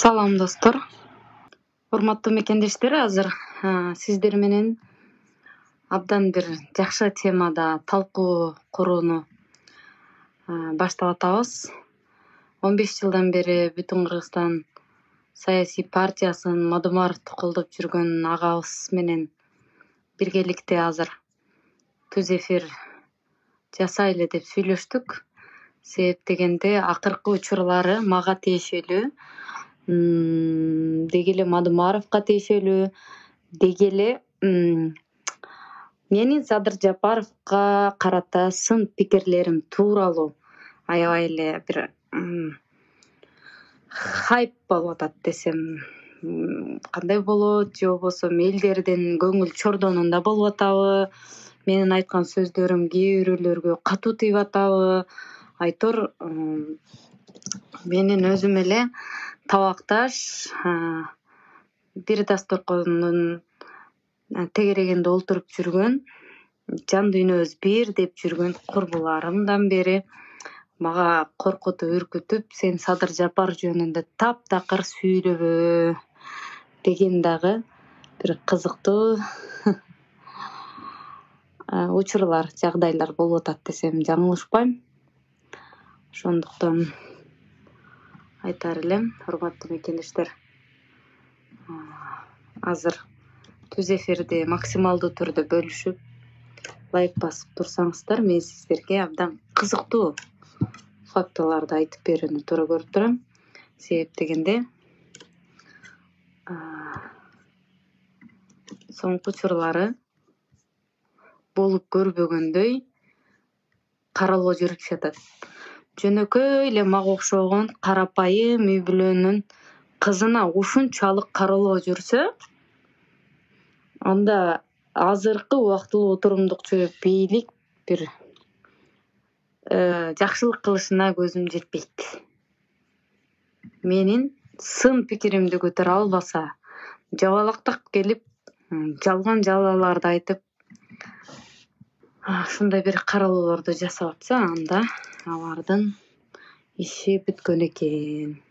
Салам достор. Урматтуу мекендештер, азыр сиздер менен абдан бир жакшы темада талкуу курууну баштап атабыз. 15 жылдан бери бүтүн Кыргызстан саясий партиясын Мадумаровду колдоп жүргөн агабыз менен биргеликте азыр түз эфир жасайлы деп сүйлөштүк. Себеп дегенде акыркы учурлары мага тиешелүү, деги эле Мадумаровго тиешелүү, деги эле менин Садыр Жапаровго карата сын пикирлерим тууралуу аябай эле бир хайп болуп атат десем кандай болот, же болбосо элдердин көңүл чордонунда болуп атабы, менин айткан сөздөрүм кээ бирөөлөргө катуу тийип атабы, айтор менин өзүм эле табакташ бир дасторкондун тегерегинде олтуруп жүргөн, жан дүйнөбүз бир деп жүргөн курбуларымдан бери мага коркутуп үркүтүп, сен Садыр Жапаров жөнүндө таптакыр сүйлөбө деген дагы бир кызыктуу учурлар, жагдайлар болуп атат десем жаңылышпайм. Ошондуктан айтар элем, урматтуу мекендештер, азыр түз эфирди максималдуу түрдө бөлүшүп, лайк басып турсаңыздар, мен сиздерге абдан кызыктуу фактыларды айтып берүүнү туура көрүп турам. Себеп дегенде соңку учурлары болуп көрбөгөндөй каралоо жүрүп жатат. Жөнөкөй эле мага окшогон карапайым үй бүлөнүн кызына ушунчалык каралоо жүрсө, анда азыркы убактылуу отурумдукчу бийлик бир жакшылык кылышына көзүм жетпейт. Менин сын пикиримди көтөрө албаса, жабалактап келип, жалган жалаларды айтып, ушундай бир каралоолорду жасап атса, анда алардын иши бүткөн экен.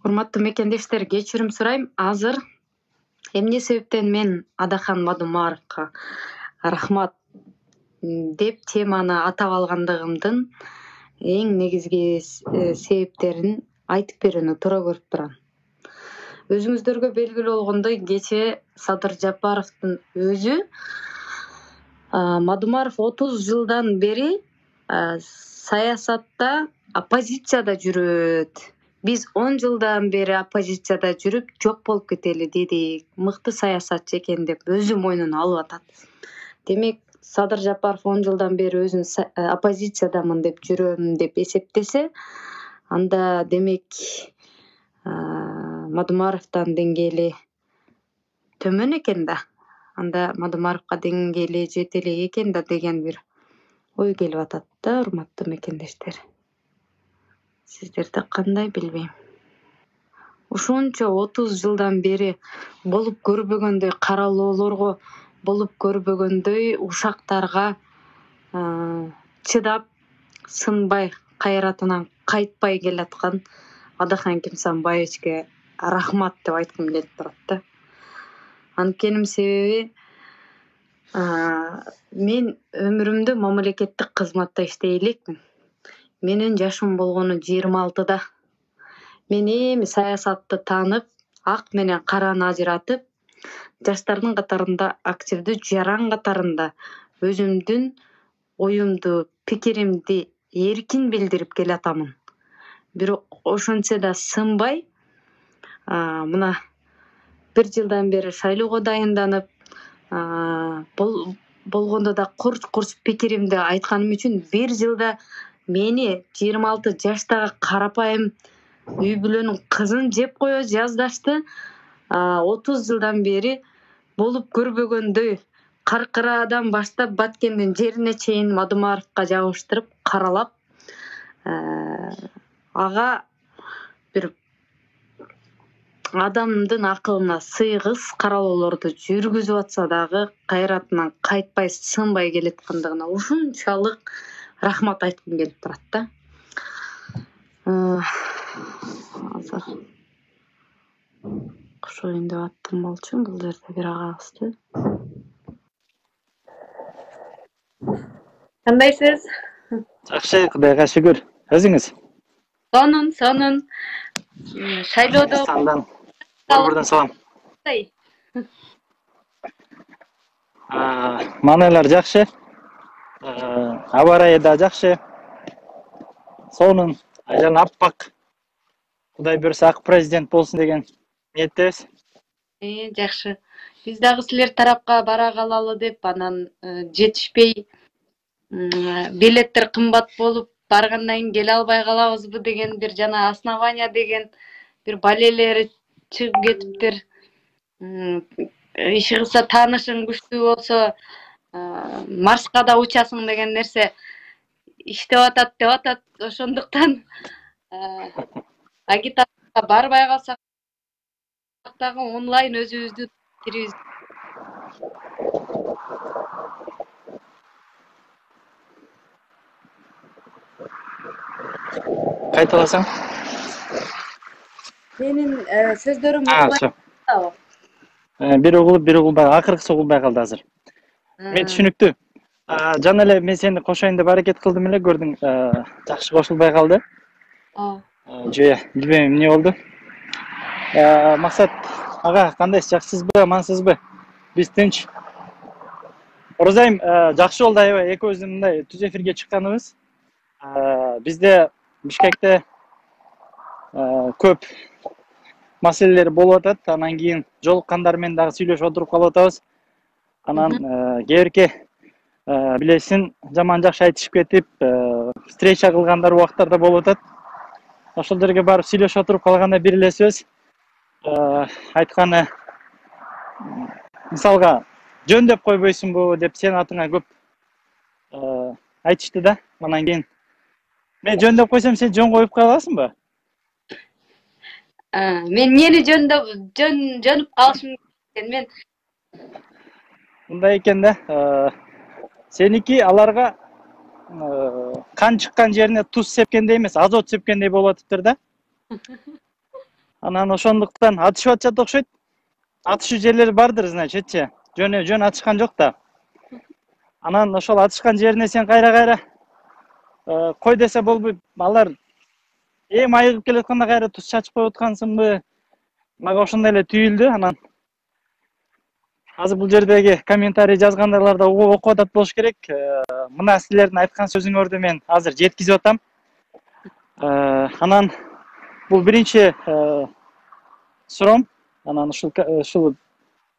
Урматтуу мекендештер, кечирим сурайм. Азыр эмне себептен мен Адахан Мадумаровго рахмат деп теманы атап алгандыгымдын эң негизги себептерин айтып берүүнү туура көрүп турам. Өзүңүздөргө белгилүү болгондой, кечээ Садыр Жапаровдун өзү Мадумаров 30 жылдан бери саясатта оппозицияда жүрөт. Биз 10 жылдан бери оппозицияда жүрүп жок болуп кетели дедик. Мыкты саясатчы экен деп өзү мойнуна алып атат. Демек, Садыр Жапаров 10 жылдан бери өзүн оппозициядамын деп жүрөм деп эсептесе, анда демек Мадумаровдон деңгээли төмөн экен да. Анда Мадумаровго деңгээли жете элек экен да деген бир ой келип атат да, урматтуу мекендештер. Сиздерде кандай билбейм. Ушунча 30 жылдан бери болуп көрбөгөндөй каралоолорго, болуп көрбөгөндөй ушактарга чыдап, сынбай, кайратынан кайтпай келаткан Адахан Кимсанбаевичке рахмат деп айткым келип турат да. Анткенин себеби, мен өмүрүмдө мамлекеттик кызматта иштей элекмин. Менин жашым болгону 26-да. Мен эми саясатты таанып, ак менен караны ажыратып, жаштардын катарында активдүү жаран катарында өзүмдүн оюмду, пикиримди эркин билдирип келатамын. Бирок ошентсе да сынбай, мына 1 жылдан бери шайлоого дайынданып, болгондо да курч пикиримди айтканым үчүн 1 жылда мени 26 жаштагы карапайым үй бүлөнүн кызын жеп кое жаздашты. 30 жылдан бери болуп көрбөгөндөй каркыраадан баштап Баткендин жерине чейин Мадумаровго жабыштырып каралап, ага бир адамдын акылына сыйгыс каралоолорду жүргүзүп атса дагы кайратынан кайтпай, сынбай келаткандыгына ушунчалык рахмат айткым келип турат да. азыр кошоюн деп аттым болчу бул жерде бир агабызды. Кандайсыз? Жакшы, Кудайга шүгүр. Өзүңүз? Сонун. Шайлоодо Пакистандан борбордон салам. Маналар жакшы. Аба ырайы да жакшы. Сонун, айжан аппак. Кудай буйруса ак президент болсун деген ниеттебиз. Жакшы. Биз дагы силер тарапка бара калалы деп, анан жетишпей билеттер кымбат болуп, баргандан кийин келе албай калабызбы деген бир жана основания деген бир балелери чыгып кетиптир. Иши кылса таанышың күчтүү болсо Марска да учасың деген нерсе иштеп атат деп атат. Ошондуктан агитацияга барбай калсак дагы онлайн өзүбүздүн пикирибиз. Кайталасаң? Менин сөздөрүм бир угулбай, акыркысы угулбай калды азыр. Мен түшүнүктүү. Жана эле мен сени кошоюн деп аракет кылдым эле, көрдүң, жакшы кошулбай калды. Жөө, билбейм эмне болду. Максат ага, кандайсыз, жакшысызбы, амансызбы? Биз тынч. Оразайым, жакшы болду аябай экөөбүздүн мындай түз эфирге чыкканыбыз. Бизде Бишкекте көп маселелер болуп атат. Анан кийин жолуккандар менен дагы сүйлөшүп отуруп калып атабыз. Анан кээбирки билесиң, жаман жакшы айтышып кетип, встреча кылгандар убактарда болуп атат. Ошол жерге барып сүйлөшүп отуруп калганда бир эле сөз айтканы, мисалга жөн деп койбойсуңбу деп сенин атыңа көп айтышты да. Анан кийин мен жөн деп койсом, сен жөн коюп каласыңбы? Мен эмнени жөнүп калышым керек? Мен мындай экен да. Сеники аларга кан чыккан жерине туз сепкендей эмес, азот сепкендей болуп атыптыр да. Анан ошондуктан атышып атышат окшойт. Атышуу жерлери бардыр, значитчи. Жөн атышкан жок да. Анан ошол атышкан жерине сен кайра кой десе болбойт. Алар эми айыгып келатканда кайра туз чачып коюп аткансыңбы? Мага ошондой эле түйүлдү. Анан азыр бул жердеги комментарий жазгандарлар да окуп атат болуш керек. Мына силердин айткан сөзүңөрдү мен азыр жеткизип атам. Анан бул биринчи суром. Анан ушул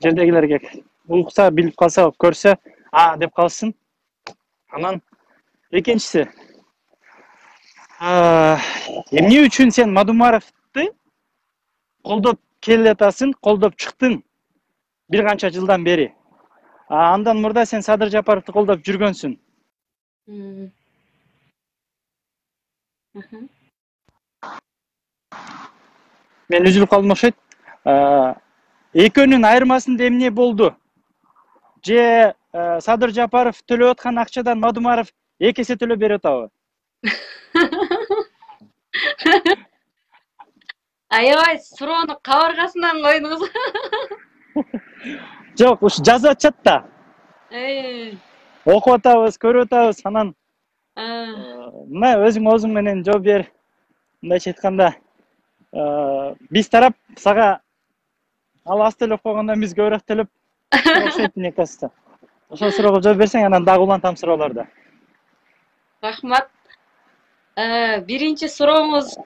жердегилерге укса, билип калса, көрсө, деп калсын. Анан экинчиси, эмне үчүн сен Мадумаровду колдоп келе атасың, колдоп чыктың бир канча жылдан бери. Андан мурда сен Садыр Жапаровду колдоп жүргөнсүң. Мен үзүлүп калдым окшойт. Экөөнүн айырмасында эмне болду? Же Садыр Жапаров төлөп аткан акчадан Мадумаров 2 эсе төлөп берип атабы? Аябай суроону кабыргасынан койдуңуз. Жок, ушу жазып атышат да. Окуп атабыз, көрүп атабыз, анан мына өзүң менен жооп бер. Мындайча айтканда, биз тарап сага ал аз төлөп койгондон биз көбүрөөк төлөп окшойт, мне кажется. Ошол суроого жооп берсең, анан дагы улантам суроолорду. Рахмат. Биринчи сурооңуз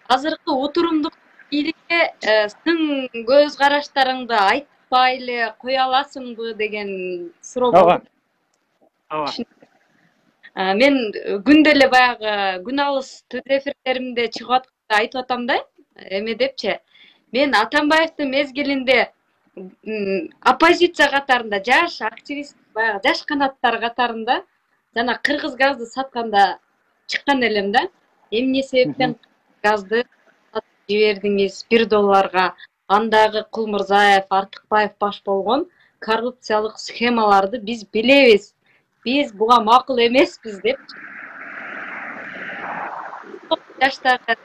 азыркы отурумдук бийликке сиң көз караштарыңды айтпай эле кое аласыңбы деген суроо болду. Ооба. Мен күндө эле баягы күн алыс түз эфирлеримде чыгып атканда айтып атам да, эме депчи. Мен Атамбаевдин мезгилинде оппозиция катарында, жаш активист, баягы жаш канаттар катарында жана кыргыз газды сатканда чыккан элем да. Эмне себептен газды сатып жибердиңиз $1? Андагы Кулмурзаев, Артыкбаев баш болгон коррупциялык схемаларды биз билебиз. Биз буга макул эмеспиз деп. жаштагы.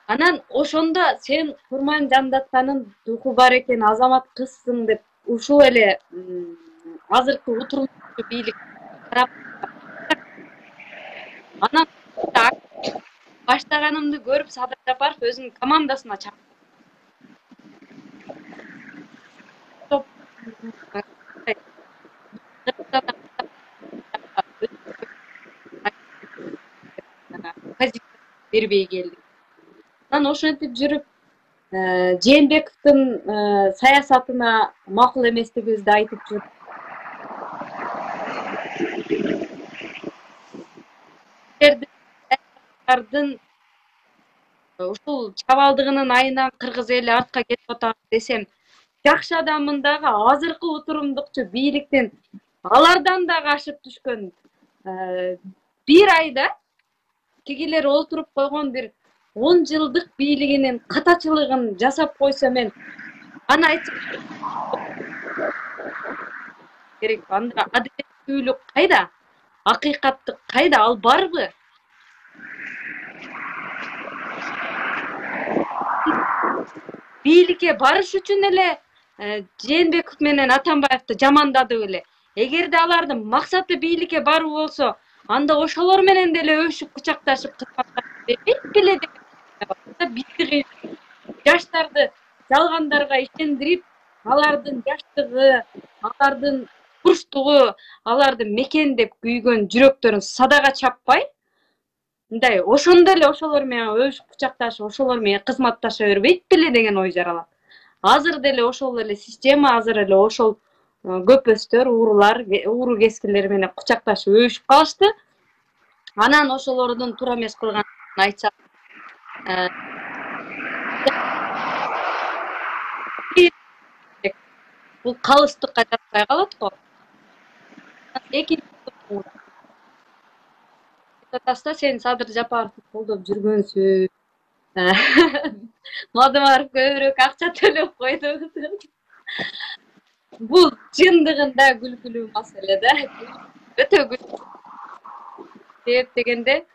Анан ошондо сен курман жандатканын духу бар экен, азамат кызсың деп ушул эле азыркы утурумдуу бийлик карап анан баштаганымды көрүп Садыр Жапаров өзүнүн командасына чакырды. Бербей келди. Анан ошентип жүрүп, Жээнбековдун саясатына макул эместигибизди айтып жүрүп. Ушул чабалдыгынын айынан кыргыз эли артка кетип атат десем, жакшы адамын дагы азыркы утурумдукчу бийликтин алардан да ашып түшкөн бир айда тигилер олтуруп койгон бир 10 жылдык бийлигинин катачылыгын жасап койсо мен аны айтсам керек. Анда адилеттүүлүк кайда? Акыйкаттык кайда? Ал барбы? Бийликке барыш үчүн эле Жээнбеков менен Атамбаевди жамандады эле. Эгерде алардын максаты бийликке баруу болсо, анда ошолор менен деле өбүшүп кучакташып кызматташып бербейт беле деп. Жаштарды жалгандарга ишендирип, алардын жаштыгы, алардын курчтугу, аларды мекендеп күйгөн жүрөктөрүн садага чаппай, мындай ошондо эле ошолор менен өбүшүп кучакташып, ошолор менен кызматташа бербейт беле деген ой жаралат. Азыр деле ошол эле система, азыр эле ошол көпөстөр, уурулар, ууру кескилер менен кучакташып өбүшүп калышты. Анан ошолордун туура эмес кылганын айтсак, бул калыстыкка жатпай калат го. Татаста сен Садыр Жапаровду колдоп жүргөнсүң. Мадымаров көбүрөөк акча төлөп койду. Бул чындыгында күлкүлүү маселе да. Өтө күлкүлүү. Себеп дегенде,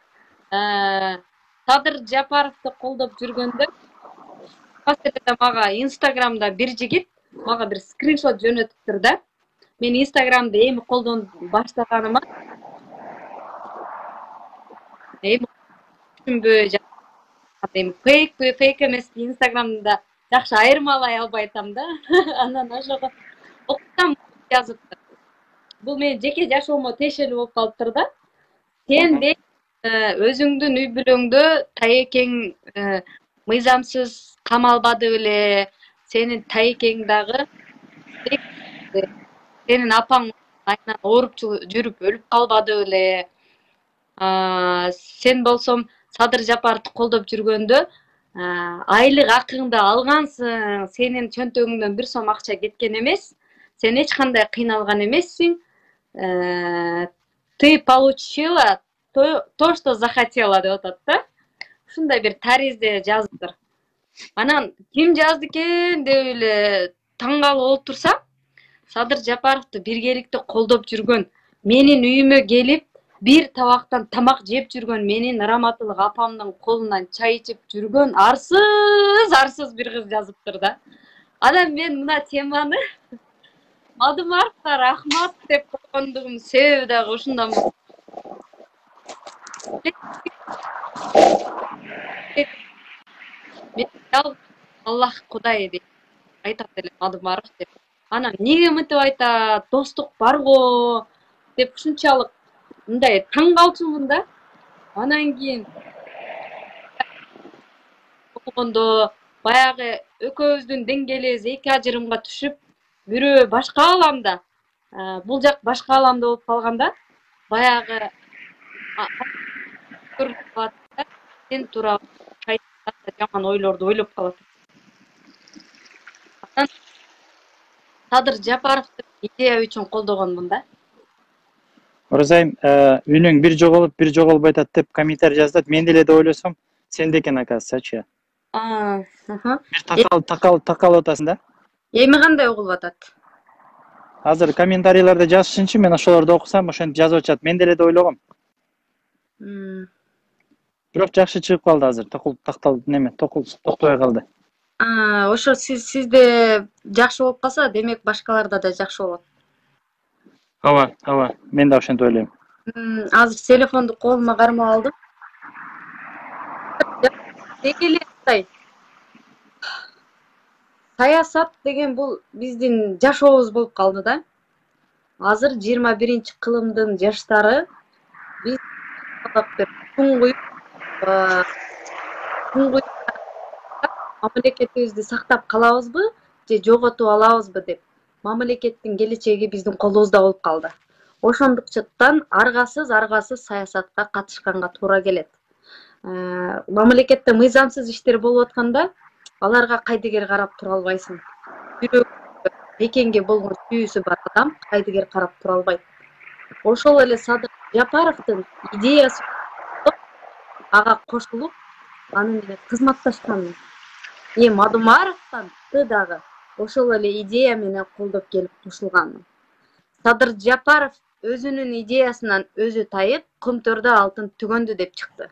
Садыр Жапаровду колдоп жүргөндө маселеде мага Инстаграмда бир жигит мага бир скриншот жөнөтүптүр да. Мен Инстаграмды эми колдонуп баштаганыма түшүнбөй, фейк эмес Инстаграмда жакшы айырмалай албай атам да. Анан ошого окутсам жазыптыр. Бул менин жеке жашоомо тиешелүү болуп калыптыр да. Сен де өзүңдүн үй бүлөңдө тайекең мыйзамсыз камалбады беле, сенин тайекең дагы сенин апаң айынан ооруп жүрүп өлүп калбады беле. Сен болсом Садыр Жапаровду колдоп жүргөндө айлык акыңды алгансың, сенин чөнтөгүңдөн 1 сом акча кеткен эмес, сен эч кандай кыйналган эмессиң. Ты получила то, что захотела деп атат да. Ушундай бир таризде жазыптыр. Анан ким жазды экен деп эле таң калып олтурсам, Садыр Жапаровду биргеликте колдоп жүргөн, менин үйүмө келип бир табактан тамак жеп жүргөн, менин Раматылык апамдын колунан чай ичип жүргөн арсыз бир кыз жазыптыр да. Анан мен мына теманы Мадымаровго рахмат деп койгондугум себеби дагы ушундан. Аллах Кудай деп айтат эле Мадымаров деп. Анан эмне мынтип айтат, достук барго деп ушунчалык мындай таң калчумун да. Анан кийин окугондо баягы экөөбүздүн деңгээлибиз эки ажырымга түшүп, бирөө башка ааламда, бул жак башка ааламда болуп калганда, баягы сен тууралуу жаман ойлорду ойлоп калат. Анан Садыр Жапаровду идея үчүн колдогонмун да. Оразайым, үнүң бир жоголбой атат деп комментарий жаздат. Мен деле деп ойлосом, сенде экен оказывается. Бир такалып атасың да. Эми кандай угулуп атат? Азыр комментарийлерде жазышынчы, мен ошолорду окусам, ошентип жазып атат. Мен деле деп ойлогом. Бирок жакшы чыгып калды азыр. Такталды неме, токтобой калды. Ошо сизде жакшы болуп калса, демек башкаларда да жакшы болот. Ооба. Мен да ошентип ойлойм. Азыр телефонду колума кармап алдым. Дегеле саясат деген бул биздин жашообуз болуп калды да. Азыр 21-кылымдын жаштары биз мамлекетибизди сактап калабызбы же жоготуп алабызбы деп мамлекеттин келечеги биздин колубузда болуп калды. Ошондуктан аргасыз саясатка катышканга туура келет. Мамлекетте мыйзамсыз иштер болуп атканда аларга кайдыгер карап тура албайсың. Экенге болгон сүйүүсү бар адам кайдыгер карап тура албайт. Ошол эле Садыр Жапаровдун идеясы ага кошулуп, аны менен кызматташкан. Мадумаровдун дагы ошол эле идея менен колдоп келип кошулган. Садыр Жапаров өзүнүн идеясынан өзү тайып, Кумтөрдө алтын түгөндү деп чыкты.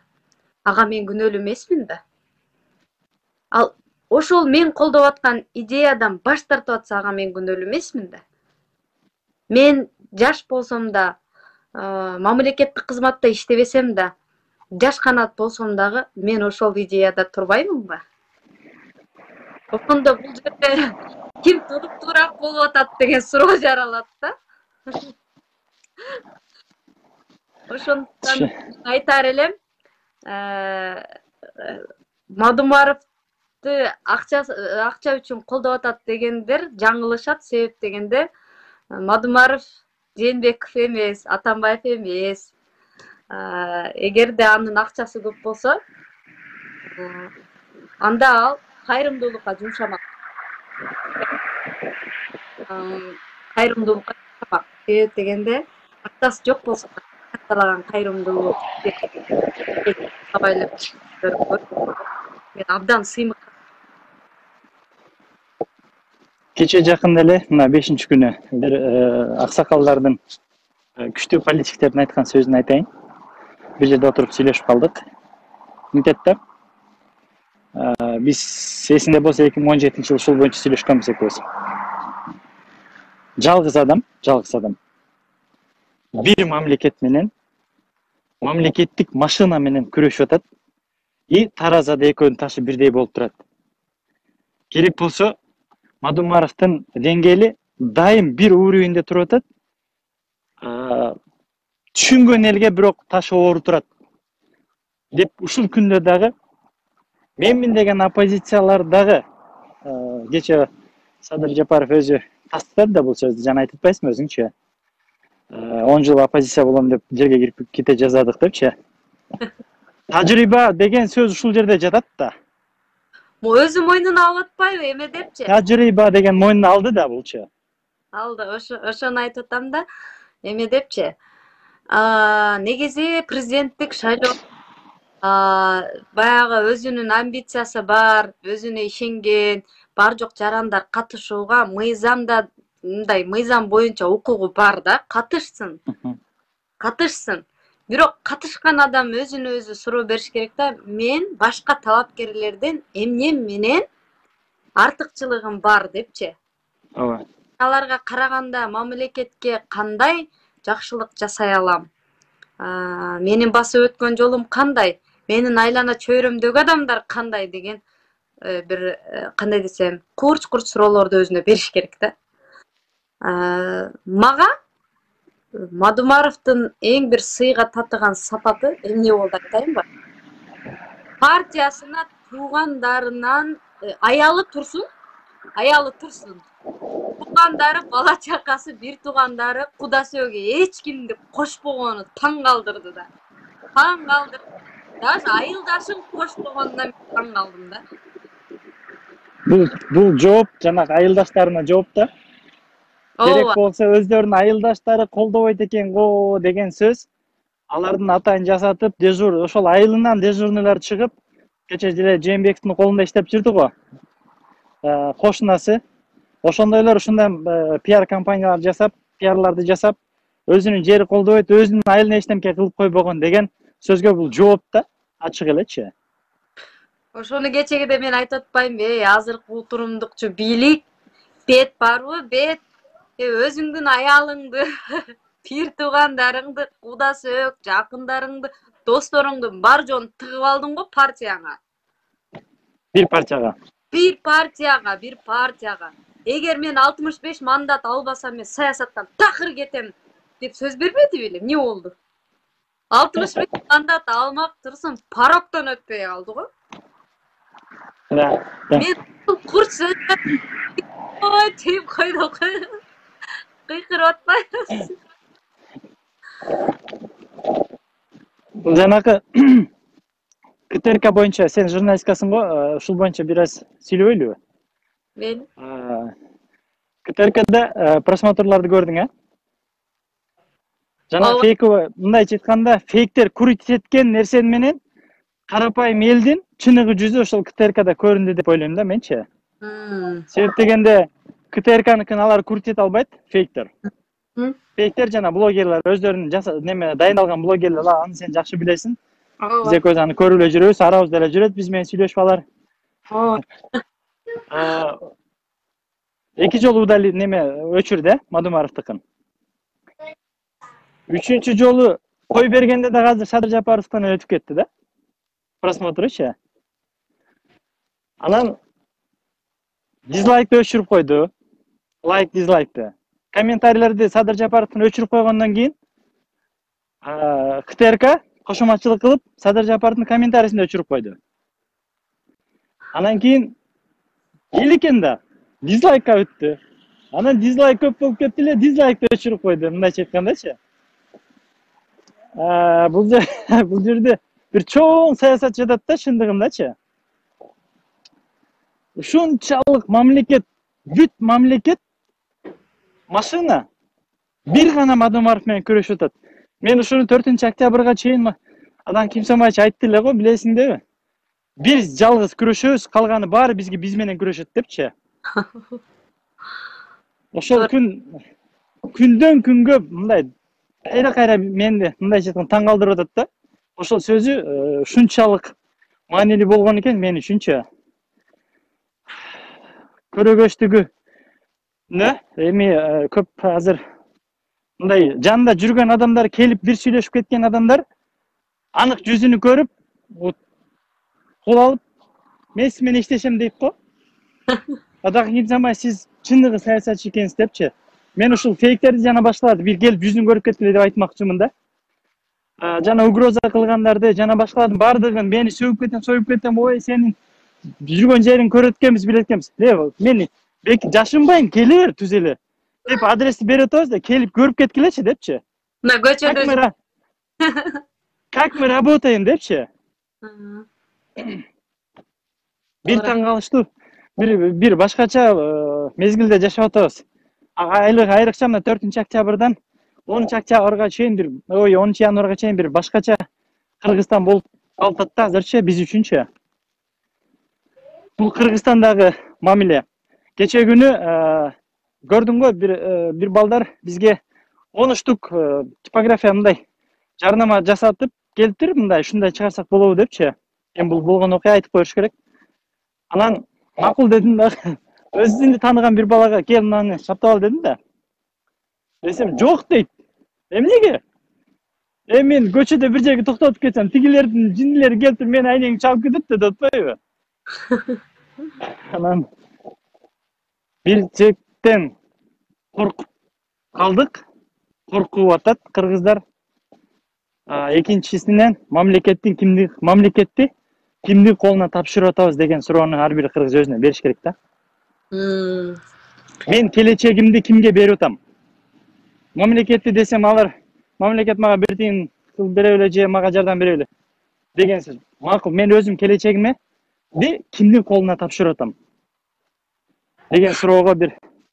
Ага мен күнөөлүү эмесмин да. Ал ошол мен колдоп аткан идеядан баш тартып атса, ага мен күнөөлүү эмесмин да. Мен жаш болсом да, мамлекеттик кызматта иштебесем да, жаш канат болсом дагы мен ошол идеяда турбаймынбы? Ошондо бул жерде ким туруктуураак болуп атат деген суроо жаралат да. Ошондуктан айтар элем, Мадумаровду акча үчүн колдоп атат дегендер жаңылышат. Себеп дегенде Мадумаров Жээнбеков эмес, Атамбаев эмес. Эгерде анын акчасы көп болсо, анда ал кайрымдуулукка жумшамак. Себеп дегенде акчасы жок болсо катталаган кайрымдуулук мен абдан сыймык. Кече жакында эле мына 5-күнү бир аксакалдардын күчтүү политиктердин айткан сөзүн айтайын. Бир жерде отуруп сүйлөшүп калдык. Комитетте биз эсинде болсо 2017-жылы ушул боюнча сүйлөшкөнбүз экөөбүз. Жалгыз адам бир мамлекет менен мамлекеттик машина менен күрөшүп атат. Таразада экөөнүн ташы бирдей болуп турат. Керек болсо Мадумаровдун деңгээли дайым бир уровеньде туруп атат. Түшүнгөн элге бирок таш оору турат. Деп ушул күндө дагы менмин деген оппозициялар дагы кече Садыр Жапаров өзү тастады да бул сөздү. Жана айтып атпайсыңбы өзүңчү? 10 жыл оппозиция болом деп жерге кирип кете жаздадык депчи. Тажрыйба деген сөз ушул жерде жатат да. Өзү мойнуна алып атпайбы эме депчи? Тажрыйба деген мойнуна алды да булчу. Алды, ошону айтып атам да. Эме депчи? Негизи президенттик шайлоо баягы өзүнүн амбициясы бар, өзүнө ишенген, бар жок жарандар катышууга мыйзамда мындай мыйзам боюнча укугу бар да, катышсын. Бирок катышкан адам өзүнө өзү суроо бериш керек да. Мен башка талапкерлерден эмне менен артыкчылыгым бар депчи. Ооба. Аларга караганда мамлекетке кандай жакшылык жасай алам? Менин басып өткөн жолум кандай? Менин айлана чөйрөмдөгү адамдар кандай деген бир кандай десем, курч суроолорду өзүнө бериш керек да. Мага Мадумаровдун эң бир сыйга татыган сапаты эмне болду айтайынбы? Партиясына туугандарынан аялы турсун. Туугандары, бала чакасы, бир туугандары, кудасөөгө эч кимди кошпогону таң калтырды да. Даже айылдашым кошпогонуна мен таң калдым да. Бул жооп жанагы айылдаштарына жооп да. Керек болсо өздөрүнүн айылдаштары колдобойт экен го деген сөз. Алардын атайын жасатып, ошол айылынан дежурныйлар чыгып, кече деле Жээнбековдун колунда иштеп жүрдү го. Кошунасы. Ошондойлор ушундай пиар компаниялар жасап, пиарларды жасап, өзүнүн жери колдобойт, өзүнүн айылына эчтемке кылып койбогон деген сөзгө бул жооп да. ачык элечи. Ошону кечеги мен айтып атпаймынбы, азыркы утурумдукчу бийлик бет барбы, бет өзүңдүн аялыңды, пир туугандарыңды, куда сөөк, жакындарыңды, досторуңду бар жоон тыгып алдың го партияңа. Bir parçaga. Bir партияга. Эгер мен 65 мандат албасам, мен саясаттан такыр кетем деп сөз бербеди беле? Эмне болду? 65 мандат алмак турсун, пароктон өтпөй калды го. Да. Мен курс ой, тип койду. Кыйкырып атпайбыз. Жанакы КТРК боюнча сен журналисткасың го, ушул боюнча бир аз сүйлөбөйлүбү? Мен КТРКда просмотрларды көрдүң, Жана фейковый, мындайча айтканда, фейктер курить эткен нерсени менен карапайым элдин чыныгы жүзү ошол КТРКда көрүндү деп ойлойм да менчи. Себеп дегенде КТРКныкын алар курить эте албайт, фейктер. Фейктер жана блогерлер өздөрүнүн неме дайындалган блогерлер, аны сен жакшы билесиң. Биз экөөбүз аны көрүп эле жүрөбүз, арабызда эле жүрөт, биз менен сүйлөшүп алар. 2 жолу удали неме өчүрдү, Мадумаровдукун. 3-чү жолу кой бергенде да азыр Садыр Жапаровдон өтүп кетти да. Просмотрчу. Анан дизлайкты өчүрүп койду. Лайк, дизлайкты. Комментарийлерди Садыр Жапаровдон өчүрүп койгондон кийин КТРК кошоматчылык кылып Садыр Жапаровдун комментарийсин өчүрүп койду. Анан кийин эл экен да, дизлайкка өттү. Анан дизлайк көп болуп кетти эле, дизлайкты өчүрүп койду, мындайча айткандачы. Бул жерде бир чоң саясат жатат да, чындыгындачы. Ушунчалык мамлекет, бүт мамлекет машина бир гана Мадумаров менен күрөшүп атат. Мен ушуну 4-октябрга чейин Адан Кимсомаевич айтты эле го, билесиңби? Биз жалгыз күрөшөбүз, калганы баары бизге биз менен күрөшөт депчи. Ошол күндөн күнгө мындай кайра менди мындайча айтканда таң калтырып атат да. Ошол сөзү ушунчалык маанилүү болгон экен мен үчүнчү. Көрөгөчтүгү эми көп азыр мындай жанында жүргөн адамдар келип бир сүйлөшүп кеткен адамдар анык жүзүнү көрүп кол алып мен сиз менен иштешем дейт го. Адагы Кимсомаевич сиз чыныгы саясатчы экенсиз депчи. Мен ушул фейктерди жана башкаларды бир келип жүзүн көрүп кеткиле деп айтмакчымын да. Жана угроза кылгандарды, жана башкалардын бардыгын мени союп кетем, ой сенин жүргөн жериң көрөт экенбиз, билет экенбиз. Мени бек жашынбайын, келе бер түз эле деп адрести берип атабыз да, келип көрүп кеткилечи депчи. На көчөдө. Как мы работаем депчи. Бир таң калыштуу. Бир башкача мезгилде жашап атабыз. Айрыкча мына 4-октябрдан 10-октябрга чейин 10-январга чейин бир башкача Кыргызстан болуп калат да азырчы биз үчүнчү. Бул Кыргызстандагы мамиле. Кече күнү көрдүңбү бир балдар бизге 10 штук типография мындай жарнама жасатып келиптир, мындай ушундай чыгарсак болобу депчи. Эми бул болгон окуя айтып коюш керек. Анан макул дедим да, өзүңдү тааныган бир балага кел мынаны чаптап ал дедим да. Десем жок дейт. Эмнеге? Мен көчөдө бир жерге токтотуп кетсем, тигилердин жиндилери келип туруп мени айнеңди чалып кетет деп атпайбы? Анан бир чектен коркуп калдык. Коркуп атат кыргыздар. Экинчисинен мамлекетти кимдин колуна тапшырып атабыз деген суроону ар бир кыргыз өзүнө бериш керек да. Мен келечегимди кимге берип атам? Мамлекетти десем алар мамлекет мага бир тиын кылып бере беле же мага жардам бере беле деген сөз. Макул, мен өзүм келечегимди кимдин колуна тапшырып атам деген суроого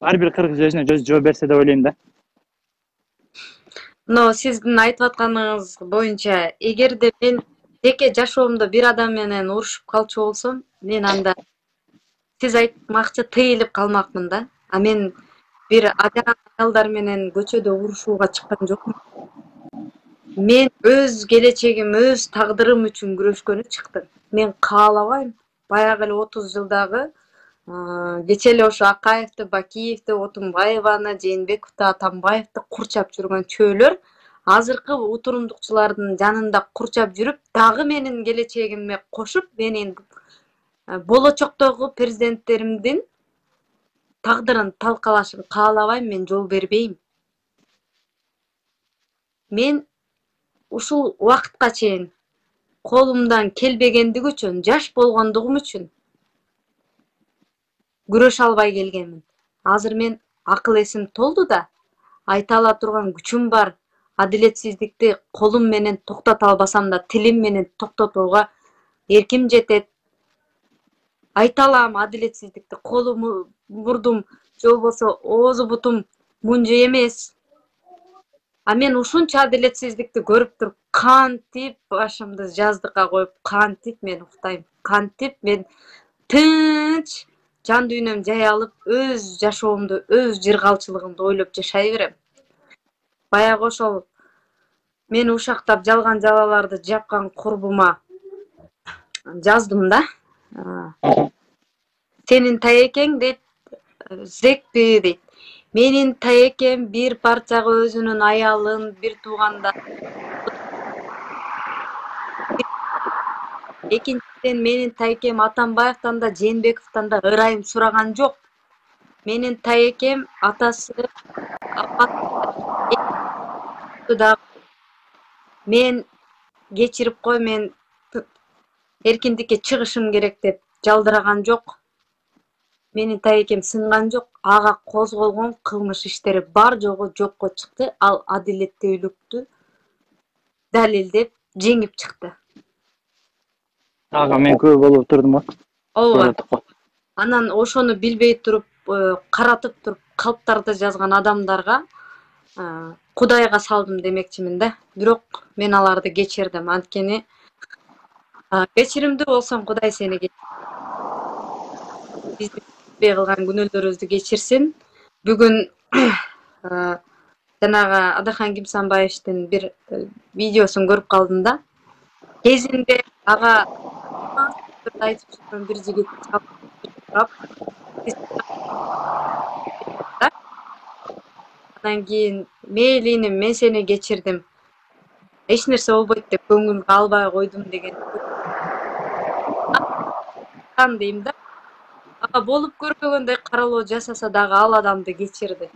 ар бир кыргыз өзүнө жооп берсе деп ойлойм да. Но сиздин айтып атканыңыз боюнча, эгерде мен жеке жашоомдо бир адам менен урушуп калчу болсом, мен анда сиз айтмакчы тыйылып калмакмын да. Мен бир аялдар менен көчөдө урушууга чыккан жокмун. мен өз келечегим, өз тагдырым үчүн күрөшкөнү чыктым. Мен каалабайм. Баягы эле 30 жылдагы кече эле ошо Акаевди, Бакиевди, Отунбаеваны, Жээнбековду, Атамбаевди курчап жүргөн чөөлөр азыркы утурумдукчулардын жанында курчап жүрүп, дагы менин келечегиме кошуп, менин болочоктогу президенттеримдин тагдырын талкалашын каалабайм, мен жол бербейм. Мен ушул убакытка чейин колумдан келбегендиги үчүн, жаш болгондугум үчүн күрөшө албай келгенмин. Азыр мен акыл эсим толду да, айта ала турган күчүм бар. Адилетсиздикти колум менен токтото албасам да, тилим менен токтотууга эрким жетет. Айта алам адилетсиздикти, колум, мурдум же болбосо оозу бутум мунжу эмес. А мен ушунча адилетсиздикти көрүп туруп, кантип башымды жаздыкка коюп, кантип мен уктайм, кантип мен тынч жан дүйнөм жай алып, өз жашоомду, өз жыргалчылыгымды ойлоп жашай берем. Баягы ошол мени ушактап жалган жалаларды жапкан курбума жаздым да. Сенин таекең дейт, зекпи дейт. Менин таекем бир парчага өзүнүн аялын, бир тууганда. Экинчиден менин таекем Атамбаевтан да, Жээнбековдон да ырайым сураган жок. Менин таекем атасы, апасы мен кечирип кой, мен эркиндикке чыгышым керек деп жалдыраган жок. Менин таекем сынган жок. Ага козголгон кылмыш иштери бар жогу жокко чыкты. Ал адилеттүүлүктү далилдеп жеңип чыкты. Ага мен күбө болуп турдум го. Ооба. Анан ошону билбей туруп, каратып туруп калптарды жазган адамдарга Кудайга салдым демекчимин да. Бирок мен аларды кечирдим. Анткени кечиримдүү болсоң Кудай сени бизди кылган күнөөлөрүбүздү кечирсин. Бүгүн жанагы Адахан Кимсанбаевдин бир видеосун көрүп калдым да. Кезинде ага айтып жүргөн бир жигит анан кийин мейлиним, мен сени кечирдим. Эч нерсе болбойт деп көңүлгө албай койдум деген. Дейм да. Ага болуп көрбөгөндөй каралоо жасаса дагы ал адамды кечирди.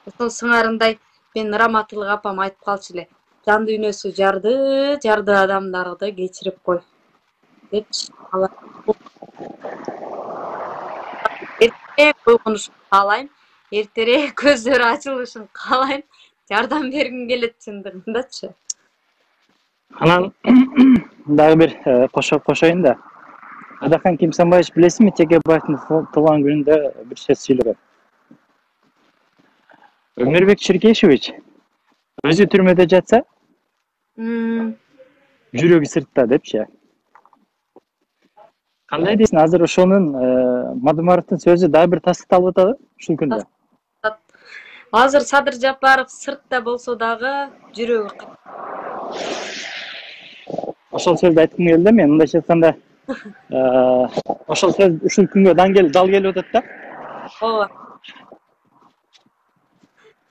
Ошол сыңарындай мен Раматылык апам айтып калчу эле. Жан дүйнөсү жарды адамдарды кечирип кой депчи. Эртерээк уйгунушун каалайм, эртерээк көздөрү ачылышын каалайм. Жардам бергим келет чындыгындачы. Анан дагы бир кошоюн да. Адахан Кимсанбаевич билесизби, Текебаевдин туулган күнүндө бир сөз сүйлөгөн. Өмүрбек Ширкешевич өзү түрмөдө жатса, жүрөгү сыртта депчи. Кандай дейсиң, азыр ошонун Мадумаровдун сөзү дагы бир тастыкталып атабы ушул күндө? Азыр Садыр Жапаров сыртта болсо дагы жүрөгү. Ошол сөздү айткым келди. Мен мындайча айтканда ошол сөз ушул күнгө дал келип атат да. Ооба.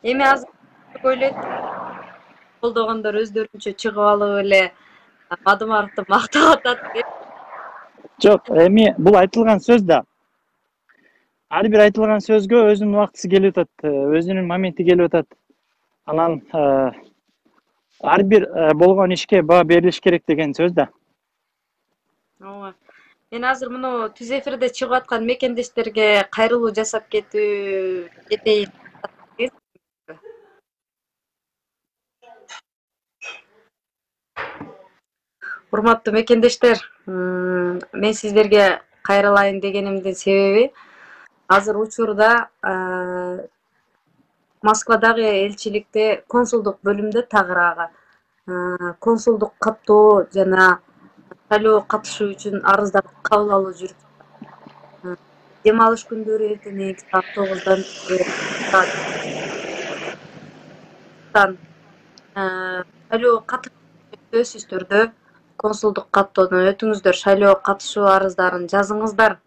Эми азыр ойлойт, колдогондор өздөрүнчө чыгып алып эле Мадумаровду мактап атат деп. Жок, эми бул айтылган сөз да. Ар бир айтылган сөзгө өзүнүн убактысы келип атат, өзүнүн моменти келип атат. Анан ар бир болгон ишке баа берилиш керек деген сөз да. Ооба. Мен азыр муну түз эфирде чыгып аткан мекендештерге кайрылуу жасап кетейин. Урматтуу мекендештер, мен сиздерге кайрылайын дегенимдин себеби азыр учурда Москвадагы элчиликте консулдук бөлүмдө тагыраагы консулдук каттоо жана шайлоого катышуу үчүн арыздарды кабыл алуу жүрүп. дем алыш күндөрү эртең саат 9-дан шайлоо сөзсүз түрдө консулдук каттоодон өтүңүздөр, шайлоого катышуу арыздарын жазыңыздар.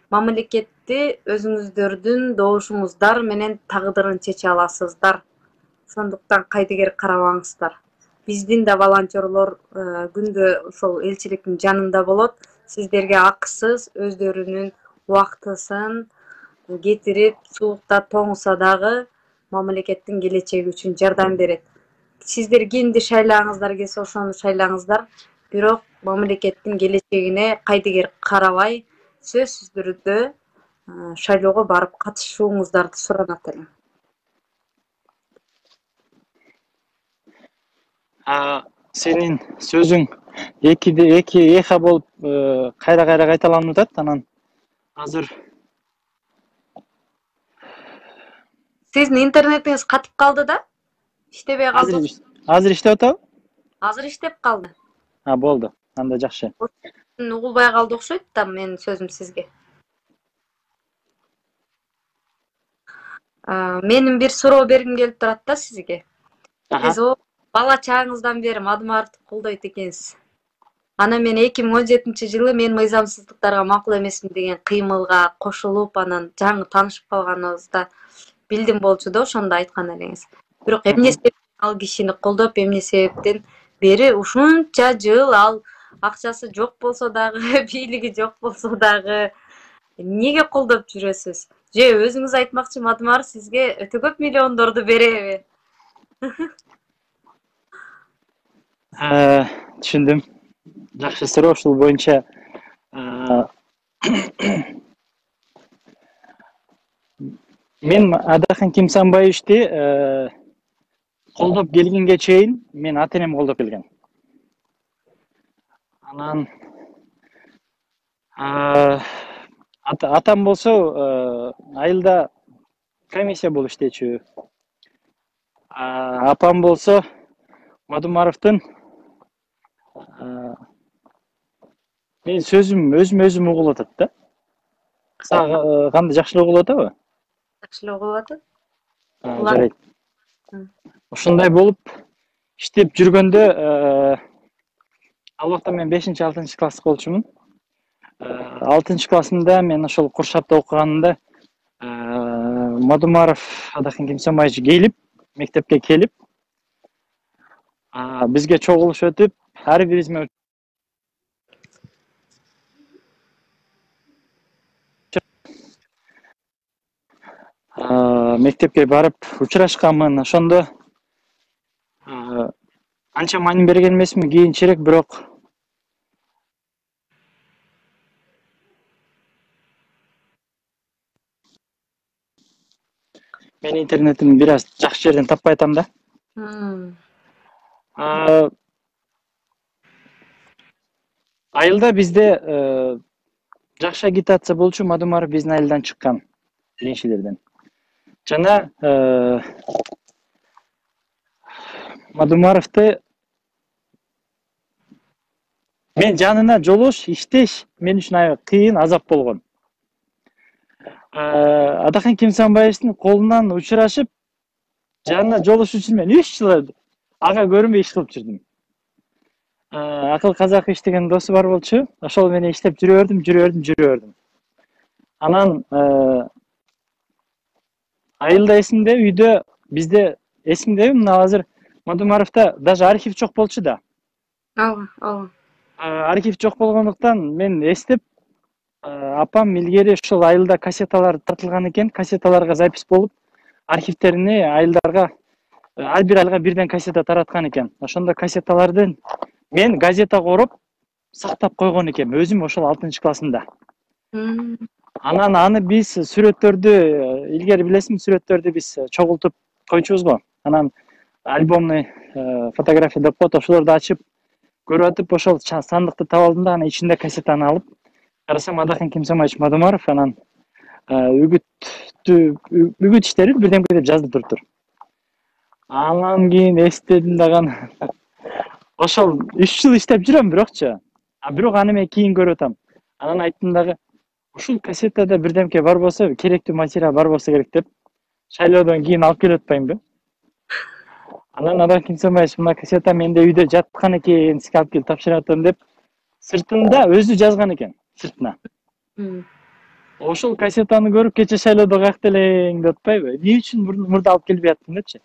Мамлекетти өзүңүздөрдүн добушуңуздар менен тагдырын чече аласыздар. Ошондуктан кайдыгер карабаңыздар. Биздин да волонтерлор күндө ошол элчиликтин жанында болот. Сиздерге акысыз өздөрүнүн убактысын кетирип, суукта тоңса дагы мамлекеттин келечеги үчүн жардам берет. Сиздер кимди шайлаңыздар келсе ошону шайлаңыздар. Бирок мамлекеттин келечегине кайдыгер карабай, сөзсүз түрдө шайлоого барып катышууңуздарды суранат элем. Сенин сөзүң эки эха болуп кайра кайталанып атат. Анан азыр Сиздин интернетиңиз катып калды да? İştebey kaldı. Азыр иштеп атабы? Азыр иштеп калды. Болду. Анда жакшы. Угулбай калды окшойт да менин сөзүм сизге. Менин бир суроо бергим келип турат да сизге. Сиз бала чагыңыздан бери Мадумаровду колдойт экенсиз. Анан мен 2017-жылы мен мыйзамсыздыктарга макул эмесмин деген кыймылга кошулуп, анан жаңы таанышып калганыбызда билдим болчу да, ошондо айткан элеңиз. Бирок эмне себептен ал кишини колдоп, эмне себептен бери ушунча жыл ал акчасы жок болсо дагы, бийлиги жок болсо дагы эмнеге колдоп жүрөсүз? Же өзүңүз айтмакчы Мадумаров сизге өтө көп миллиондорду береби? Түшүндүм. Жакшы суроо, ушул боюнча мен Адахын Кимсанбаевичти колдоп келгенге чейин мен ата-энем колдоп келген. Анан атам болсо айылда комиссия болуп иштечү. Апам болсо Мадумаровдун мен сөзүм өзүм угулуп атат да. Сага кандай жакшылап угулуп атабы? Жакшылап угулуп атат. Жарайт. Ушундай болуп иштеп жүргөндө ал убакта мен 5-6 класс болчумун. 6 классымда мен ошол Куршапта окуганымда Мадумаров Адахын Кимсанбаевич келип, мектепке келип, бизге чогулуш өтүп, ар бирибизме мектепке барып учурашканмын. Ошондо анча маани берген эмесмин, кийинчерээк бирок мен интернетин бир аз жакшы жерден таппай атам да. Айылда бизде жакшы агитация болчу, Мадумаров биздин айылдан чыккан биринчилерден. Жана Мадумаровду мен жанына жолуш, иштеш мен үчүн аябай кыйын, азап болгон. Адахын Кимсанбаевичтин колунан учурашып, жанына жолуш үчүн мен 3 жыл ага көрүнбөй иш кылып жүрдүм. Акыл Казак иш деген досу бар болчу. Ошол менен иштеп жүрөөрдүм. Анан айылда эсимде, үйдө бизде эсимдеби, мына азыр Мадумаровда даже архив жок болчу да. Архив жок болгондуктан мен эстеп, апам илгери ошол айылда кассеталар тартылган экен, кассеталарга запись болуп, архивтерине айылдарга ар бир айылга бирден кассета тараткан экен. Ошондо кассеталардын мен газета короп сактап койгон экем, өзүм ошол 6 классымда. Анан аны биз сүрөттөрдү, илгери билесизби, сүрөттөрдү биз чогултуп койчубуз го. Анан альбомный фотография деп коет, ошолорду ачып көрүп атып, ошол сандыкты таап алдым да, анан ичинде кассетаны алып карасам Адахын Кимсанбаевич Мадумаров, анан үгүт иштери бирдемке деп жазылып туруптур. Анан кийин эстедим дагы ошол 3 жыл иштеп жүрөм бирокчу. Бирок аны мен кийин көрүп атам. Анан айттым дагы, ушул кассетада бирдемке бар болсо, керектүү материал бар болсо керек деп шайлоодон кийин алып келип атпаймынбы? Анан Адан Кимсенбаевич мына кассета менде үйдө жаткан экен, сизге алып келип тапшырып атам деп сыртында өзү жазган экен, сыртына. Ошол кассетаны көрүп кече шайлоодо каякта элең деп атпайбы? Эмне үчүн мурда алып келбей аттым депчи.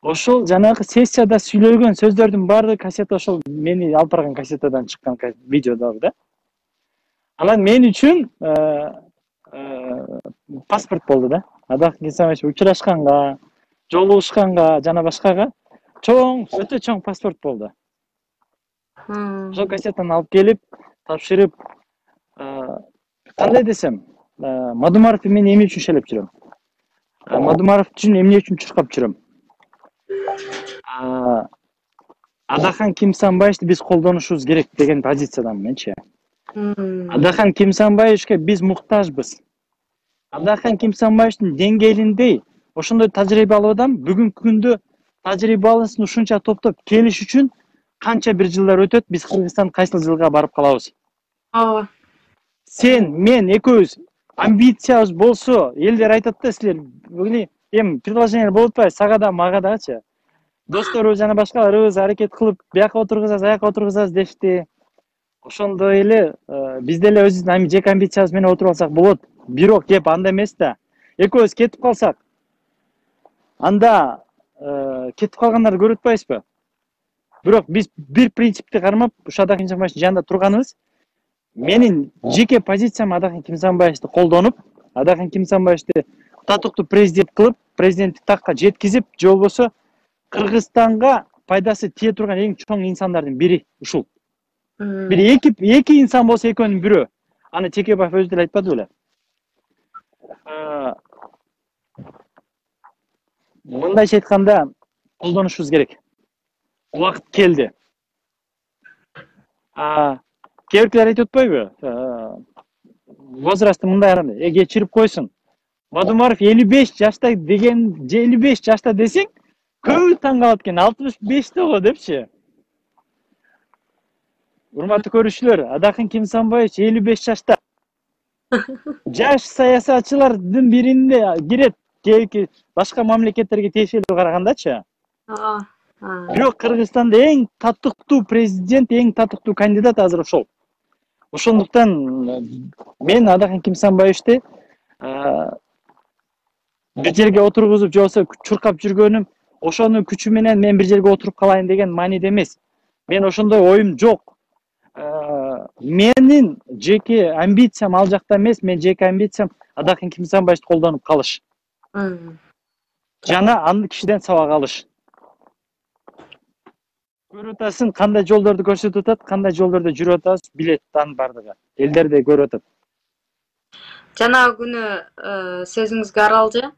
Ошол жанагы сессияда сүйлөгөн сөздөрдүн баары кассета ошол мени алып барган кассетадан чыккан видеодор да. Анан мен үчүн паспорт болду да. Адан Кимсенбаевич учурашканга, жолугушканга жана башкага чоң, өтө чоң паспорт болду. Ошол кассетаны алып келип, тапшырып, кандай десем, Мадумаров мени эмне үчүн шайлап жүрөм? Мадумаров үчүн эмне үчүн чуркап жүрөм? Адахан Кимсенбаевичти биз колдонушубуз керек деген позициядамын менчи. Адахан Кимсенбаевичке биз муктажбыз. Адахан Кимсенбаевичтин деңгээлиндей ошондой тажрыйбалуу адам бүгүнкү күндө тажрыйбалысын ушунча топтоп келиш үчүн канча бир жылдар өтөт, биз Кыргызстан кайсыл жылга барып калабыз? Ооба. Сен, мен экөөбүз амбициябыз болсо, элдер айтат да силер эми предложение болуп атпайбы, сага да мага дачы. Досторубуз жана башкаларыбыз аракет кылып, бияка отургузабыз, аяка отургузабыз дешти. Ошондой эле биз деле өзүбүздүн жеке амбициябыз менен отуруп алсак болот. Бирок кеп анда эмес да. Экөөбүз кетип калсак, анда кетип калгандарды көрүп атпайбызбы? Бирок биз бир принципти кармап, ушул Адан Кимсенбаевичтин жанында турганыбыз, менин жеке позициям Адан Кимсенбаевичти колдонуп, Адан Кимсенбаевичти татыктуу президент кылып, президенттик такка жеткизип, же болбосо Кыргызстанга пайдасы тие турган эң чоң инсандардын бири ушул. Бир эки инсан болсо экөөнүн бирөө. Аны Текебаев өзү деле айтпады беле? Мындайча айтканда, колдонушубуз керек. Убакыт келди. Кээбиркилер айтып атпайбы? Возрасты мындай кечирип койсун. Мадумаров 55 жашта деген, 55 жашта десең, көбү таң калат экен, 65 го депчи. Урматтуу көрүүчүлөр, Адан Кимсенбаевич 55 жашта. Жаш саясатчылардын биринде кирет, кээки башка мамлекеттерге тиешелүү карагандачы. Бирок Кыргызстанда эң татыктуу президент, эң татыктуу кандидат азыр ошол. Ошондуктан мен Адан Кимсенбаевичти бир жерге отургузуп, же болбосо чуркап жүргөнүм, ошонун күчү менен мен бир жерге отуруп калайын деген мааниде эмес. Мен ошондой оюм жок. Менин жеке амбициям ал жакта эмес, мен жеке амбициям Адан Кимсенбаевичти колдонуп калыш. Жана аны кишиден сабак алыш. Көрүп атасың, кандай жолдорду көрсөтүп атат, кандай жолдордо жүрүп атабыз, билет анын бардыгы. Элдер да көрүп атат. Жанагы күнү сөзүңүзгө аралжы.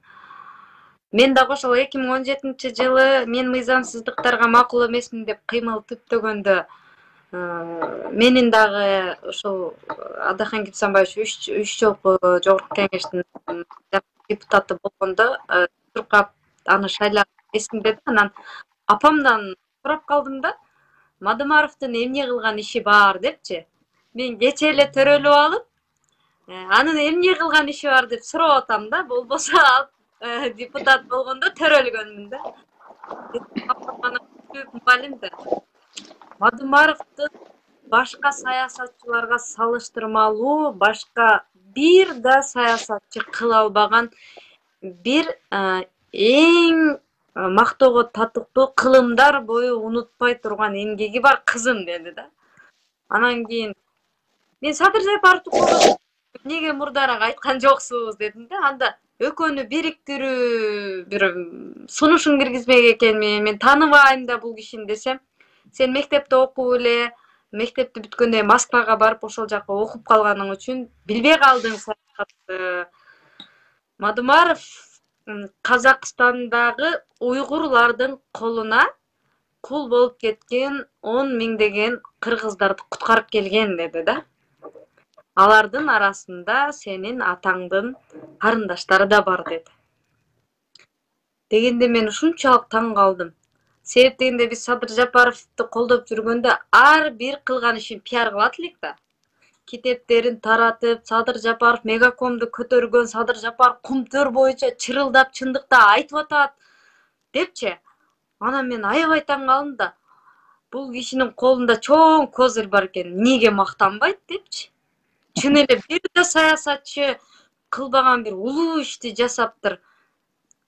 Мен дагы ошол 2017-жылы мен мыйзамсыздыктарга макул эмесмин деп кыймыл түптөгөндө менин дагы ошол Адан Кимсенбаевич 3 жолку жогорку кеңештин депутаты болгондо чуркап аны шайлап эсимде. Анан апамдан сурап калдым да, Мадумаровдун эмне кылган иши бар депчи. Мен кече эле төрөлүп алып, анын эмне кылган иши бар деп сурап атам да, болбосо депутат болгондо төрөлгөнмүн да. Мугалим да. Мадумаровдун башка саясатчыларга салыштырмалуу, башка бир да саясатчы кыла албаган бир эң мактоого татыктуу кылымдар бою унутпай турган эмгеги бар кызым деди да. Анан кийин мен Садыр Жапаровду колдонуп, эмнеге мурдараак айткан жоксуз дедим да. Анда экөөнү бириктирүү бир сунушун киргизбек экенмин, мен тааныбайм да бул кишини десем, сен мектепте окуп эле, мектепти бүткөндө Москвага барып ошол жака окуп калганың үчүн билбей калдың саясатты. Мадумаров Казакстандагы уйгурлардын колуна кул болуп кеткен 10 миңдеген кыргыздарды куткарып келген деди да. Алардын арасында сенин атаңдын карындаштары да бар деди. Дегенде мен ушунчалык таң калдым. Себеп дегенде биз Садыр Жапаровду колдоп жүргөндө ар бир кылган ишин пиар кылат элек да. китептерин таратып, Садыр Жапаров мегакомду көтөргөн, Садыр Жапаров Кумтөр боюнча чырылдап чындыкта айтып атат депчи. Анан мен аябай таң калдым да. Бул кишинин колунда чоң козырь бар экен, эмнеге мактанбайт депчи. Чын эле бир да саясатчы кылбаган бир улуу ишти жасаптыр.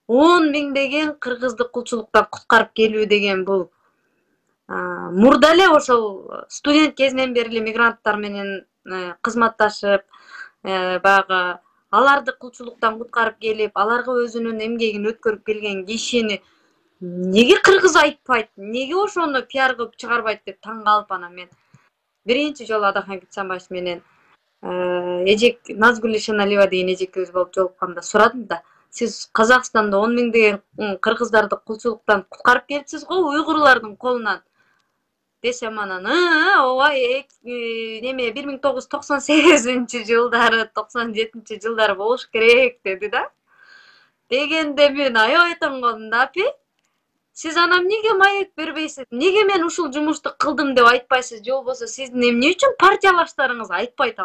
10 миңдеген кыргызды кулчулуктан куткарып келүү деген бул мурда эле ошол студент кезинен бери эле мигранттар менен кызматташып, баягы аларды кулчулуктан куткарып келип, аларга өзүнүн эмгегин өткөрүп келген кишини неге кыргыз айтпайт, неге ошону пиар кылып чыгарбайт деп таң калып анан мен биринчи жолу Адахмет Исанбаев менен Эжек Назгүл Ишеналиева деген эжекебиз болуп жолукканда сурадым да, сиз Казакстанда 10 миңдеген кыргыздарды кулчулуктан куткарып келипсиз го уйгурлардын колунан десем анан ооба неме 1998-жылдары 97-жылдары болуш керек деди да. Дегенде мен аябай таң калдым да, апи. Сиз анан эмнеге маек бербейсиз? Неге мен ушул жумушту кылдым деп айтпайсыз? Же болбосо сиздин эмне үчүн партиялаштарыңыз айтпайт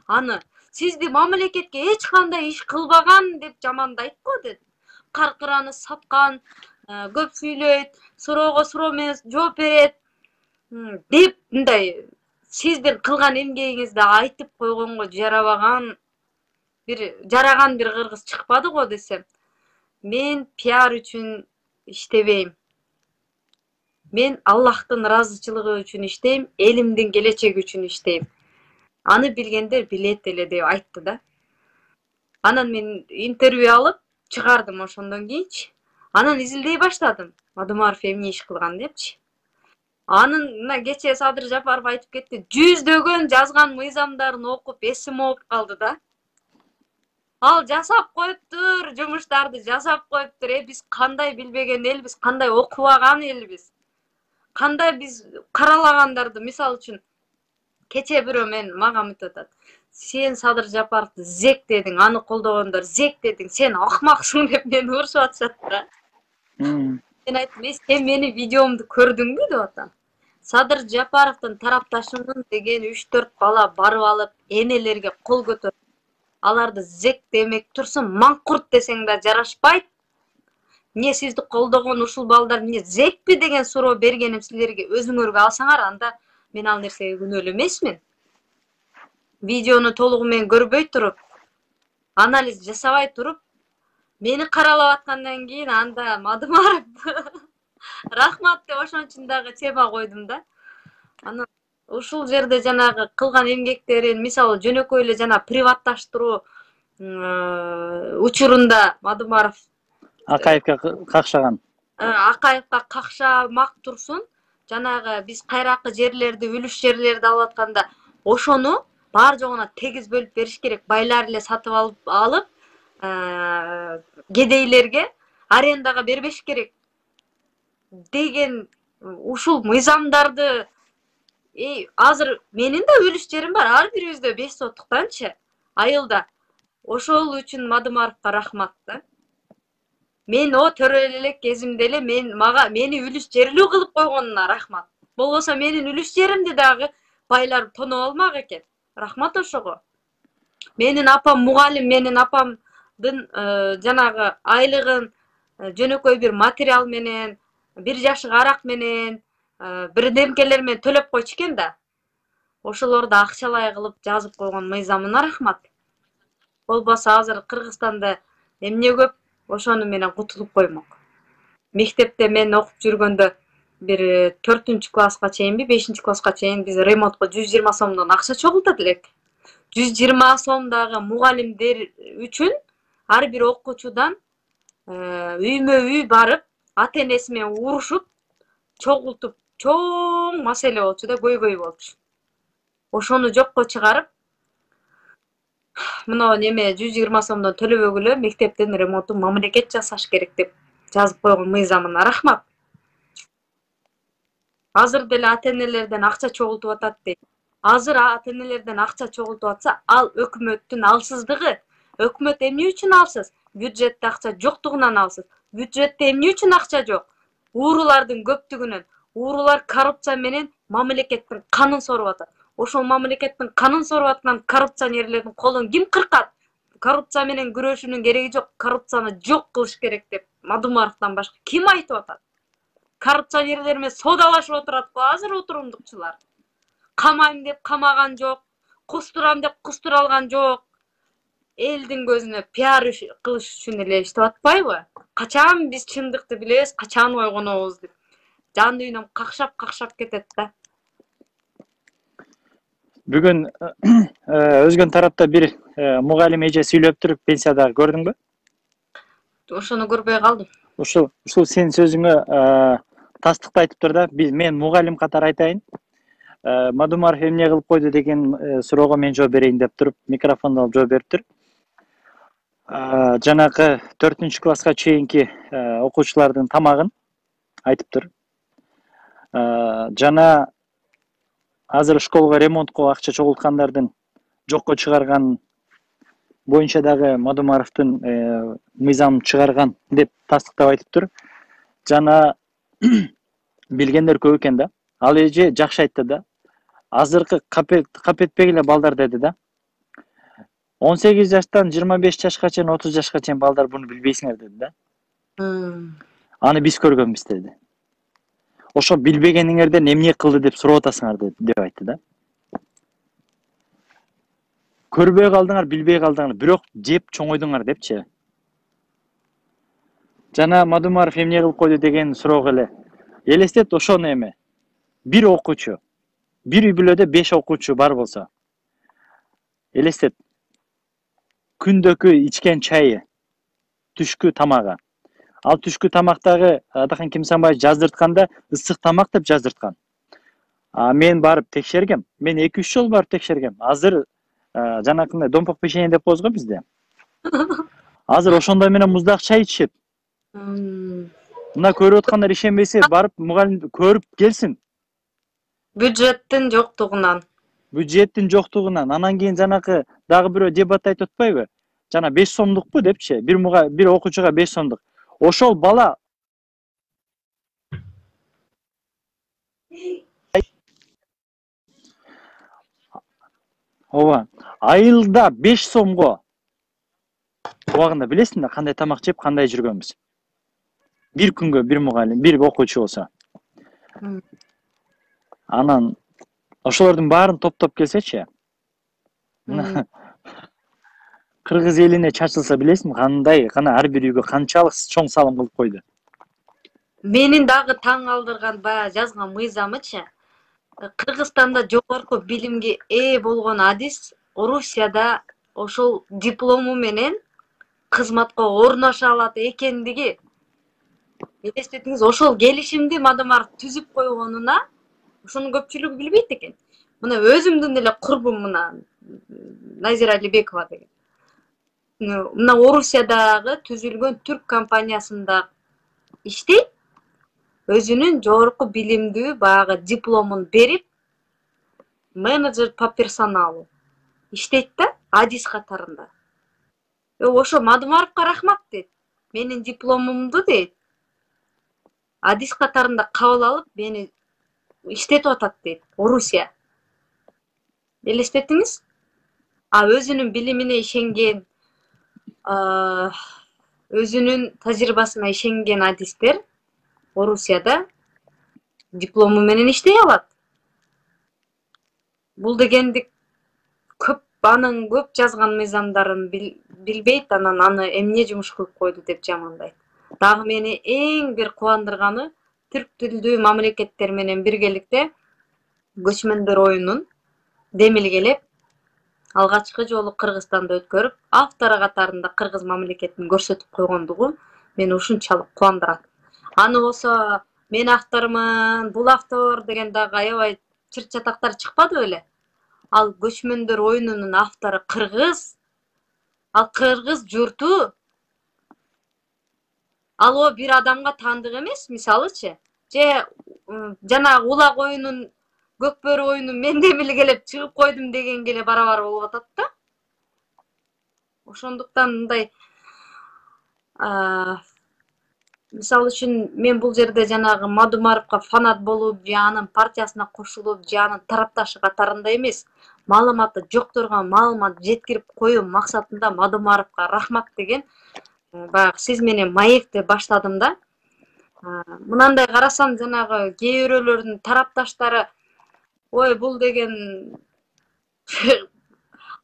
аны? Сизди мамлекетке эч кандай иш кылбаган деп жамандайт го деди. Каркыраны саткан, көп сүйлөйт, суроого суроо менен жооп берет деп мындай сиздин кылган эмгегиңизди айтып койгонго жараган бир кыргыз чыкпады го десем. Мен пиар үчүн иштебейм. Мен Аллахтын ыраазычылыгы үчүн иштейм, элимдин келечеги үчүн иштейм. Аны билгендер билет эле деп айтты да. Анан мен интервью алып чыгардым ошондон кийинчи. Анан изилдей баштадым. Мадумаров эмне иш кылган депчи. Анын мына кечээ Садыр Жапаров айтып кетти. 100дөгөн жазган мыйзамдарын окуп эсим ооп калды да. Ал жасап коюптур, жумуштарды жасап коюптур. Биз кандай билбеген элбиз, кандай окубаган элбиз. Кандай биз каралагандарды, мисалы үчүн кечээ бирөө мага мынтип атат. Сен Садыр Жапаровду зектедиң, аны колдогондор зектедиң, сен акмаксың деп мени урушуп атышат да. Мен айттым, сен менин видеомду көрдүңбү деп атам. Садыр Жапаровдун тарапташымын деген 3-4 бала барып алып, энелерге кол көтөрүп, аларды зек демек турсун, маңкурт десең да жарашпайт. Эмне сизди колдогон ушул балдар эмне зекпи деген суроо бергеним силерге өзүңөргө алсаңар, анда мен ал нерсеге күнөөлүү эмесмин. Видеону толугу менен көрбөй туруп, анализ жасабай туруп, мени каралап аткандан кийин анда Мадумаров рахмат деп ошон дагы тема койдум да. Анан ушул жерде жанагы кылган эмгектерин, мисалы жөнөкөй эле жана приватташтыруу учурунда Мадумаров Акаевге какшаган. Акаевга какшамак турсун, жанагы биз кайракы жерлерди, үлүш жерлерди алып атканда, ошону бар жогуна тегиз бөлүп бериш керек. Байлар эле сатып алып, кедейлерге арендага бербеш керек деген ушул мыйзамдарды азыр менин да үлүш жерим бар, ар бирибизде 5 соттуктанчы айылда. Ошол үчүн Мадумаровго рахмат да. Мен төрөлөлүк кезимде эле мени үлүш жерлүү кылып койгонуна рахмат. Болбосо менин үлүш жеримди дагы байлар тоноп алмак экен. Рахмат ошого. Менин апам мугалим, менин апамдын жанагы айлыгын жөнөкөй бир материал менен, бир жашык арак менен, бирдемкелер менен төлөп койчу экен да. Ошолорду акчалай кылып жазып койгон мыйзамына рахмат. Болбосо азыр Кыргызстанда эмне көп, ошону менен кутулуп коймок. Мектепте мен окуп жүргөндө бир 4-класска чейинби, 5-класска чейин биз ремонтко 120 сомдон акча чогултат элек. 120 сом дагы мугалимдер үчүн ар бир окуучудан үймө-үй барып, ата-энеси менен урушуп, чогултуп, чоң маселе болчу да, көйгөй болчу. Ошону жокко чыгарып, мына неме 120 сомдон төлөбөгүлө мектептин ремонтун мамлекет жасаш керек деп жазып койгон мыйзамына рахмат. Азыр деле ата-энелерден акча чогултуп атат дейт. Азыр ата-энелерден акча чогултуп атса, ал өкмөттүн алсыздыгы. Өкмөт эмне үчүн алсыз? Бюджетте акча жоктугунан алсыз. Бюджетте эмне үчүн акча жок? Уурулардын көптүгүнөн. Уурулар коррупция менен мамлекеттин канын соруп атат. ошол мамлекеттин канын соруп аткан коррупционерлердин колун ким кыркат? Коррупция менен күрөшүүнүн кереги жок, коррупцияны жок кылыш керек деп Мадумаровдон башка ким айтып атат? Коррупционерлер менен соодалашып отурат го азыр отурумдукчулар. Камайм деп камаган жок, кустурам деп кустуралган жок. Элдин көзүнө пиар кылыш үчүн эле иштеп атпайбы? Качан биз чындыкты билебиз, качан ойгонобуз деп. Жан дүйнөм какшап кетет да. Бүгүн өзгөн тарапта бир мугалим эже сүйлөп туруп пенсияда көрдүңбү? Ошону көрбөй калдым. Ушул сенин сөзүңө тастыкты айтыптыр да. Мен мугалим катары айтайын. Мадумаров эмне кылып койду деген суроого мен жооп берейин деп туруп, микрофонду алып жооп бериптир. Жанакы 4-класска чейинки окуучулардын тамагын айтыптыр. Жана азыр школго ремонтко акча чогулткандардын жокко чыгарган боюнча дагы Мадумаровдун мыйзам чыгарган деп тастыктап айтыптыр. Жана билгендер көп экен да. Ал эже жакшы айтты да. Азыркы капетпек эле балдар деди да. 18 жаштан 25 жашка чейин, 30 жашка чейин балдар буну билбейсиңер деди да. Аны биз көргөнбүз деди. Ошо билбегениңерден эмне кылды деп сурап атасыңар деп айтты да. Көрбөй калдыңар, билбей калдыңар, бирок жеп чоңойдуңар депчи. Жана Мадумаров эмне кылып койду деген суроого эле элестет ошону эме. Бир окуучу, бир үй бүлөдө 5 окуучу бар болсо. Элестет. Күндөгү ичкен чайы, түшкү тамагы. Ал түшкү тамактагы Атакан Кимсанбаев жаздыртканда ысык тамак деп жаздырткан. Мен барып текшергем. Мен 2-3 жолу барып текшергем. Азыр жанакындай домпок печенье деп коебуз го бизде. Азыр ошондой менен муздак чай ичишет. Мына көрүп аткандар ишенбесе барып мугалим көрүп келсин. Бюджеттин жоктугунан. Анан кийин жанакы дагы бирөө дебат айтып атпайбы? Жана 5 сомдукпу депчи. Бир окуучуга 5 сомдук. Ошол бала айылда 5 сомго убагында билесиң да кандай тамак жеп, кандай жүргөнбүз. Бир күнгө бир мугалим, бир окуучу болсо. Анан ошолордун баарын топтоп келсечи. Кыргыз элине чачылса билесиң кандай, кана ар бир үйгө канчалык чоң салым кылып койду. Менин дагы таң алдырган баягы жазган мыйзамычы. Кыргызстанда жогорку билимге ээ болгон адис Орусияда ошол диплому менен кызматка орношо алат экендиги. Элестетиңиз, ошол келишимди Мадумаров түзүп койгонуна ошону көпчүлүгү билбейт экен. Мына өзүмдүн эле курбум мына Назира Алибекова деген. Мына Орусиядагы түзүлгөн түрк компаниясында иштейт. Өзүнүн жогорку билимдүү баягы дипломун берип, менеджер по персоналу иштейт да, адис катарында. Ошо Мадумаровго рахмат дейт. Менин дипломумду дейт. Адис катарында кабыл алып, мени иштетип атат дейт, Орусия. Элестетиңиз? Өзүнүн билимине ишенген, өзүнүн тажрыйбасына ишенген адистер Орусияда диплому менен иштей алат. Бул дегенди анын көп жазган мыйзамдарын билбейт, анан аны эмне жумуш кылып койду деп жамандайт. Дагы мени эң бир кубандырганы түрк тилдүү мамлекеттер менен биргеликте көчмөндөр оюнун демилгелеп алгачкы жолу Кыргызстанда өткөрүп, автору катарында кыргыз мамлекетин көрсөтүп койгондугу мени ушунчалык кубандырат. Аны болсо мен автормун, бул автор деген дагы аябай чыр-чатактар чыкпады беле? Ал көчмөндөр оюнунун автору кыргыз. Ал кыргыз журту. Ал о бир адамга таандык эмес, мисалычы. Же жана улак оюнун, көкбөрү оюнун мен демилгелеп чыгып койдум дегенге эле барабар болуп атат да. Ошондуктан мындай Мисалы үчүн мен бул жерде жанагы Мадумаровго фанат болуп, же анын партиясына кошулуп, же анын тарапташы катарында эмес, маалыматы жокторго маалымат жеткирип коюу максатында Мадумаровго рахмат деген баягы сиз менен маекти баштадым да. Мынандай карасам жанагы кээ бирөөлөрдүн тарапташтары ой бул деген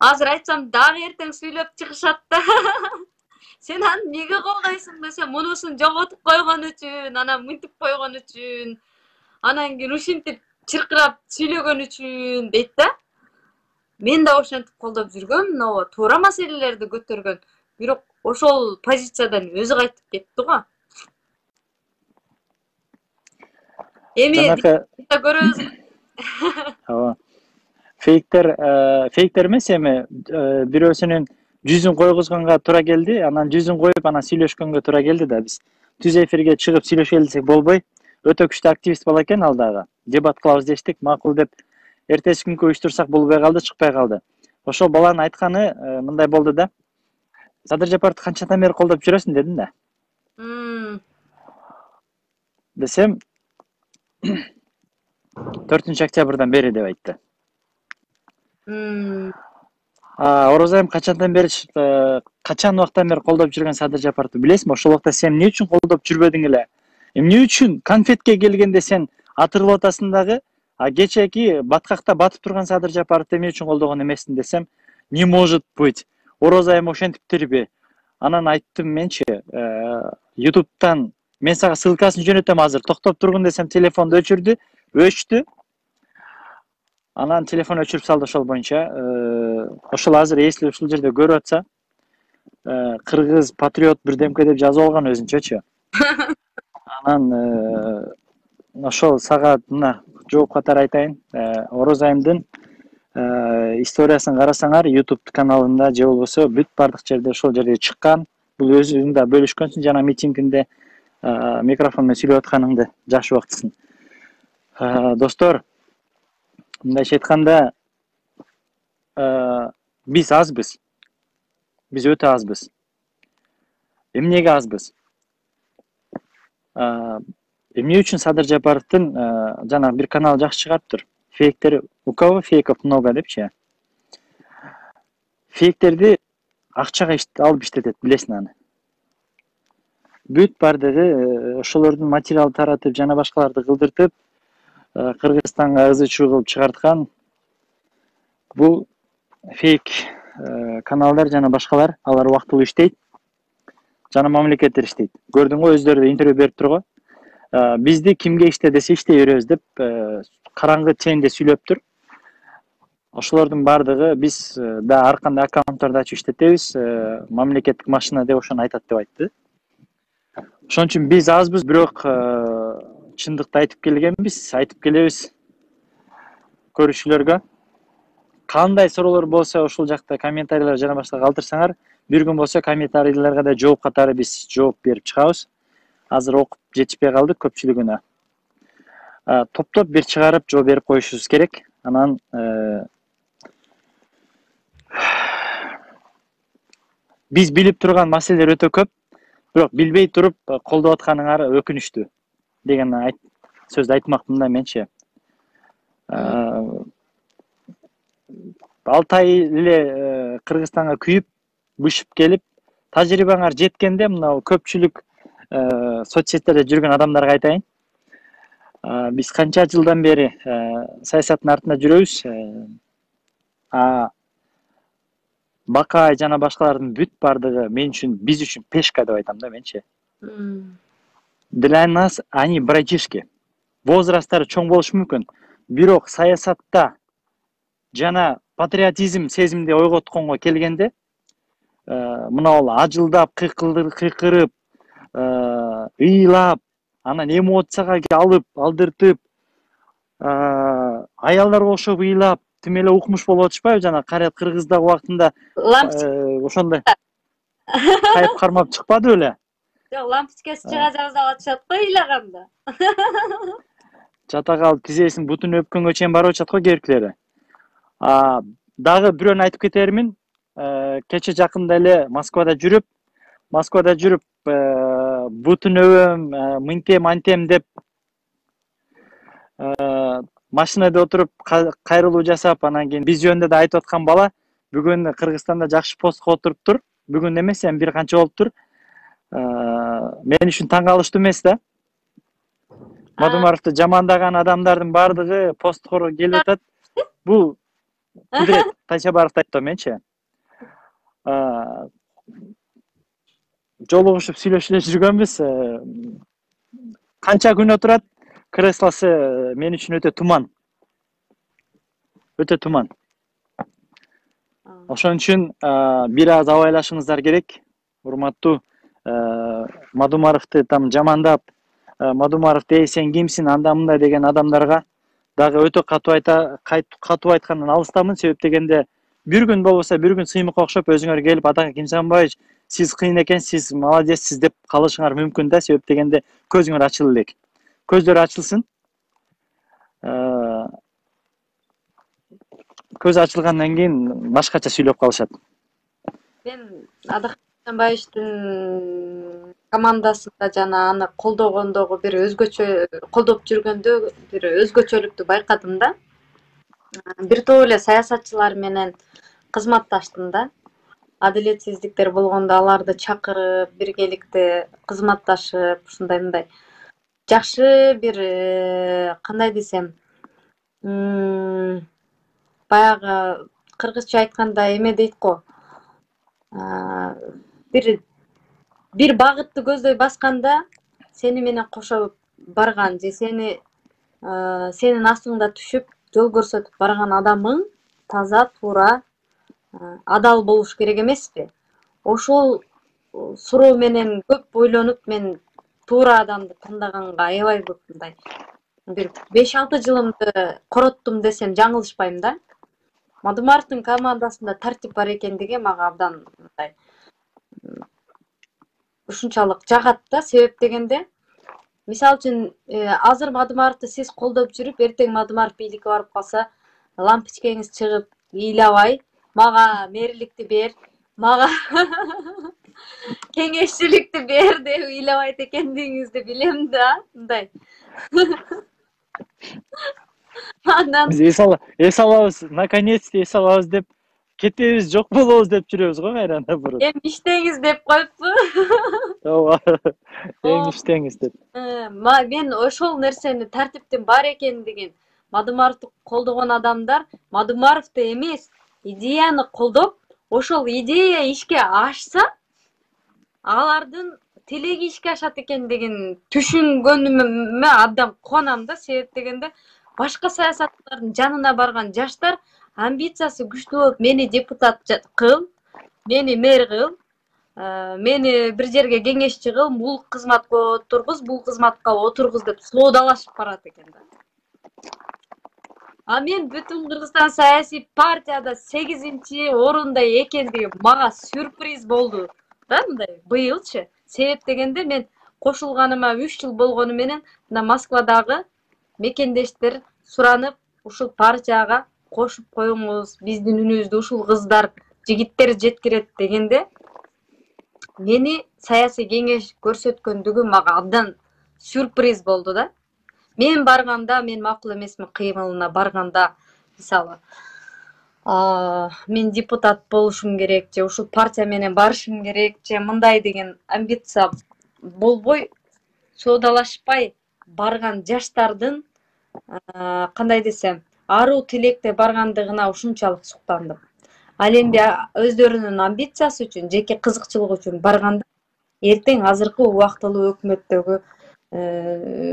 азыр айтсам дагы эртең сүйлөп чыгышат да. Сен аны эмнеге колдойсуң десем, мунусун жоготуп койгон үчүн, анан мынтип койгон үчүн, анан кийин ушинтип чыркырап сүйлөгөн үчүн дейт да. Мен да ошентип колдоп жүргөм, ооба туура маселелерди көтөргөн. Бирок ошол позициядан өзү кайтып кетти го. Эми көрөбүз. Ооба. Фейктер эмес эми бирөөсүнүн жүзүн койгузганга туура келди, анан жүзүн коюп, анан сүйлөшкөнгө туура келди да. Биз түз эфирге чыгып сүйлөшөлү десек болбой. Өтө күчтүү активист бала экен ал дагы. Дебат кылабыз дештик, макул деп эртеси күнкү уюштурсак болбой калды, чыкпай калды. Ошол баланын айтканы мындай болду да. Садыр Жапаровду канчадан бери колдоп жүрөсүң дедим да. Десем 4-октябрдан бери деп айтты. Орозайым качан убактан бери колдоп жүргөн Садыр Жапаровду билесиңби? Ошол убакта сен эмне үчүн колдоп жүрбөдүң эле? Эмне үчүн конфетке келгенде сен атырылып атасың дагы, кечеки баткакта батып турган Садыр Жапаровду эмне үчүн колдогон эмессиң десем, не может быть. Орозайым ошентиптирби? Анан айттым менчи, YouTube'дан мен сага ссылкасын жөнөтөм азыр, токтоп тургун десем, телефонду өчтү. Анан телефон өчүрүп салды ошол боюнча. Ошол азыр если ушул жерде көрүп атса, кыргыз патриот бирдемке деп жазып алган өзүнчөчү. Анан ошол сага мына жооп катары айтайын. Орозайымдын историясын карасаңар, YouTube каналында же болбосо бүт бардык жерде ошол жерде чыккан. Бул өзүң да бөлүшкөнсүң жана митингинде микрофон менен сүйлөп атканыңды жакшы убактысың. Достор, мындайча айтканда, биз азбыз. Биз өтө азбыз. Эмнеге азбыз? Эмне үчүн Садыр Жапаровдун жана бир канал жакшы чыгарыптыр. Фейктер, у кого фейков много депчи. Фейктерди акчага алып иштетет, билесиң аны. Бүт бардыгы ошолордун материал таратып, жана башкаларды кылдыртып, Кыргызстанга ызы чуу кылып чыгарткан бул фейк каналдар жана башкалар, алар убактылуу иштейт. Жана мамлекеттер иштейт. Көрдүңбү, өздөрү интервью берип турго. Бизди кимге иште десе иштей беребиз деп караңгы ченде сүйлөптүр. Ошолордун бардыгы биз да ар кандай аккаунттарды ачып иштетебиз, мамлекеттик машина деп ошону айтат деп айтты. Ошон үчүн биз азбыз, бирок чындыкты айтып келгенбиз, айтып келебиз көрүүчүлөргө. Кандай суроолор болсо ошол жакта комментарийлер жана башка калтырсаңар, бир күн болсо комментарийлерге да жооп катары биз жооп берип чыгабыз. Азыр окуп жетишпей калды көпчүлүгүнө. Топтоп бир чыгарып жооп берип коюшубуз керек. Анан биз билип турган маселелер өтө көп, бирок билбей туруп колдоп атканыңар өкүнүчтүү деген сөздү айтмакмын да менчи. 6 ай эле Кыргызстанга күйүп, бышып келип, тажрыйбаңар жеткенде мына көпчүлүк соцсеттерде жүргөн адамдарга айтайын. Биз канча жылдан бери саясаттын артында жүрөбүз. Бакай жана башкалардын бүт бардыгы мен үчүн, биз үчүн пешка деп айтам да менчи. Для нас они братишки. Возрасттары чоң болушу мүмкүн, бирок саясатта жана патриотизм сезимди ойготконго келгенде, мына ол ажылдап, кыйкырып, ыйлап, анан эмоцияга алып, алдыртып, аялдарга окшоп ыйлап, тим эле укмуш болуп атышпайбы? Жана кыргыздагы убактында ошондой кайып кармап чыкпады беле? Жок, лампочкасы чыга жазып атышат го ыйлаганда. Жата калып тизесин бутун өпкөнгө чейин барып атышат го кээбиркилери. Дагы бирөөнү айтып кетермин. Кече жакында эле Москвада жүрүп, Москвада жүрүп бутун өбөм, мынтем антем деп машинада отуруп кайрылуу жасап, анан кийин биз жөнүндө да айтып аткан бала бүгүн Кыргызстанда жакшы постко отуруптур. Бүгүн эмес, эми бир канча болуптур. Мен үчүн таң калыштуу эмес да. Мадумаровду жамандаган адамдардын баардыгы постко келип атат. Бул Кудрет Тайшабаровду айтып менчи. Жолугушуп сүйлөшүп жүргөнбүз. Канча күн отурат, креслосы мен үчүн өтө туман. Өтө туман. Ошон үчүн бир аз абайлашыңыздар керек. Урматтуу Мадумаровду там жамандап, Мадумаров эй сен кимсиң анда мындай деген адамдарга дагы өтө катуу айткандан алыстамын. Себеп дегенде бир күн болбосо бир күн сыймыкка окшоп өзүңөр келип атака Кимсанбаевич сиз кыйын экенсиз, молодецсиз деп калышыңар мүмкүн да. Себеп дегенде көзүңөр ачылы элек. Көздөр ачылсын. Көз ачылгандан кийин башкача сүйлөп калышат. Мен Адак Кимсанбаевичтин командасында жана аны колдогондогу бир өзгөчө колдоп жүргөндө бир өзгөчөлүктү байкадым да. Бир топ эле саясатчылар менен кызматташтым да. Адилетсиздиктер болгондо аларды чакырып, биргеликте кызматташып, ушундай мындай жакшы бир кандай десем, баягы кыргызча айтканда эме дейт го. Бир багытты көздөй басканда сени менен кошо барган же сенин астыңда түшүп жол көрсөтүп барган адамың таза, туура, адал болуш керек эмеспи? Ошол суроо менен көп ойлонуп мен туура адамды тандаганга аябай көп мындай бир 5-6 жылымды короттум десем жаңылышпайм да. Мадумаровдун командасында тартип бар экендиги мага абдан мындай ушунчалык жагат да. Себеп дегенде, мисалы үчүн азыр Мадумаровду сиз колдоп жүрүп, эртең Мадумаров бийликке барып калса, лампочкаңыз чыгып, ыйлабай, мага мэрликти бер, мага кеңешчиликти бер деп ыйлабайт экендигиңизди билем да, мындай. Андан Биз эс алабыз, наконец-то эс алабыз деп кетебиз, жок болобуз деп жүрөбүз го кайран бурун. эми иштеңиз деп коюппу. Ооба. Эми иштеңиз деп. Мен ошол нерсени тартиптин бар экендигин, Мадумаровду колдогон адамдар Мадумаровду эмес, идеяны колдоп, ошол идея ишке ашса, алардын тилеги ишке ашат экендигин түшүнгөнүмө абдан кубанам да. Себеп дегенде, башка саясатчылардын жанына барган жаштар амбициясы күчтүү болуп, мени депутат кыл, мени мэр кыл, мени бир жерге кеңешчи кыл, бул кызматка отургуз, бул кызматка отургуз деп соодалашып барат экен да. Мен бүтүн Кыргызстан саясий партияда 8-орунда экендиги мага сюрприз болду да, мындай быйылчы. Себеп дегенде мен кошулганыма 3 жыл болгону менен мына Москвадагы мекендештер суранып, ушул партияга кошуп коюңуз, биздин үнүбүздү ушул кыздар, жигиттер жеткирет дегенде, мени саясий кеңеш көрсөткөндүгү мага абдан сюрприз болду да. Мен барганда, мен макул эмесмин кыймылына барганда, мисалы, мен депутат болушум керек, же ушул партия менен барышым керек, же мындай деген амбиция болбой, соодалашпай барган жаштардын кандай десем, аруу тилекте баргандыгына ушунчалык суктандым. Ал эми өздөрүнүн амбициясы үчүн, жеке кызыкчылыгы үчүн барганда, эртең азыркы убактылуу өкмөттөгү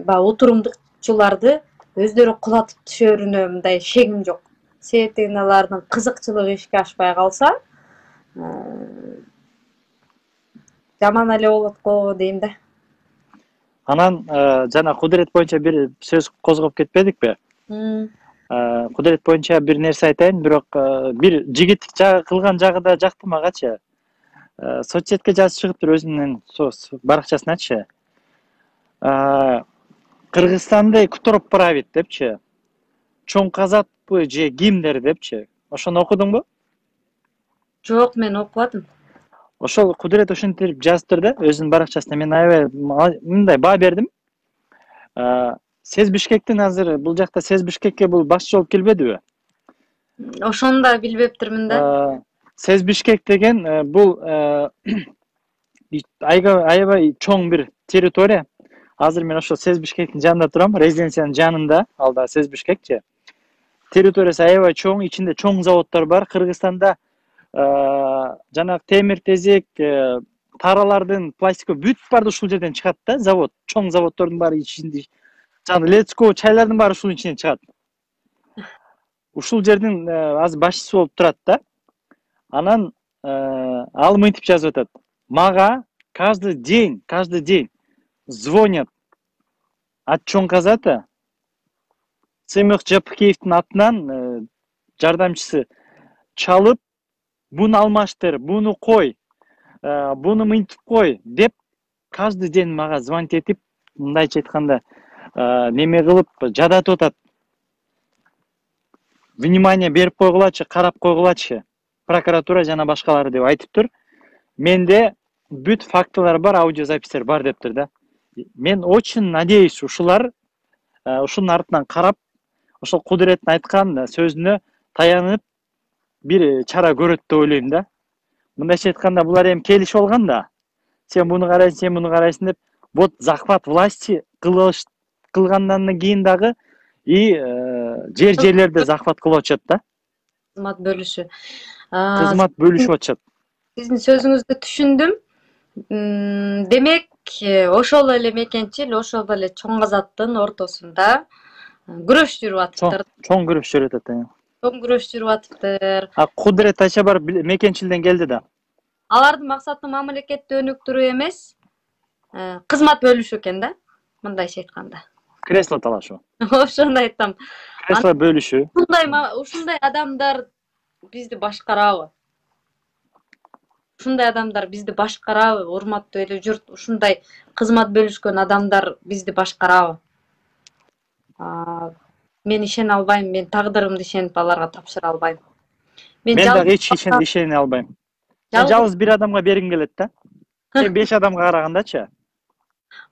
отурумдукчуларды өздөрү кулатып түшөрүнө мындай шегим жок. Себеп дегенде алардын кызыкчылыгы ишке ашпай калса, жаман эле болот го дейм да. Анан жана Кудрет боюнча бир сөз козгоп кетпедикпи? Кудрет боюнча бир нерсе айтайын, бирок бир жигиттик жагы кылган жагы да жакты магачы. Соцсетке жазып чыгыптыр өзүнүн баракчасыначы. Кыргызстанды кто правит депчи. Чоң казакпы же кимдер депчи. Ошону окудуңбу? Жок, мен окубадым. Ошол Кудурет ошентип жазыптыр да өзүнүн баракчасына. Мен аябай мындай баа бердим. Сез Бишкектин азыр бул жакта Сез Бишкекке бул башчы болуп келбедиби? Ошону да билбептирмин да. Сез Бишкек деген бул аябай чоң бир территория. Азыр мен ошол Сез Бишкектин жанында турам, резиденциянын жанында, ал да Сез Бишкекчи. Территориясы аябай чоң, ичинде чоң заводдор бар. Кыргызстанда жанагы темир тезек, таралардын, пластика бүт баары ушул жерден чыгат да, завод. Чоң заводдордун баары ичинде. Жана Лецко чайлардын баары ушунун ичинен чыгат. Ушул жердин азыр башчысы болуп турат да. Анан ал мынтип жазып атат. Мага каждый день звонят от Чоңказата. Сыймык Жапыкеевдин атынан жардамчысы чалып, буну алмаштыр, буну кой, буну мынтип кой деп каждый день мага звонить этип, мындайча айтканда, неме кылып жадатып атат. Внимание берип койгулачы, карап койгулачы. Прокуратура жана башкалары деп айтыптыр. Менде бүт фактылар бар, аудиозапистер бар дептир да. Мен очень надеюсь, ушулар ушунун артынан карап, ошол Кудуреттин айткан сөзүнө таянып бир чара көрөт деп ойлойм да. Мындайча айтканда булар эми келишип алган да. Сен буну карайсың, сен буну карайсың деп, вот захват власти кылгандан кийин дагы жерлерде захват кылып атышат да. Кызмат бөлүшү. Кызмат бөлүшүп атышат. Сиздин сөзүңүздү түшүндүм. Демек, ошол эле мекенчил, ошол эле Чоң Казаттын ортосунда күрөш жүрүп атыптыр. Чоң күрөш жүрүп атат. Чоң күрөш жүрүп атыптыр. Кудурет Айчабар мекенчилден келди да. Алардын максаты мамлекетти өнүктүрүү эмес, кызмат бөлүшүү экен да, мындайча айтканда. Кресло талашуу. Ошону айтам. Кресло бөлүшүү. Ушундай адамдар бизди башкарабы? Ушундай адамдар бизди башкарабы, урматтуу эле журт? Ушундай кызмат бөлүшкөн адамдар бизди башкарабы? Мен ишене албайм, мен тагдырымды ишенип аларга тапшыра албайм. Мен дагы эч ишене албайм. Мен жалгыз бир адамга бергим келет да. Мен 5 адамга карагандачы.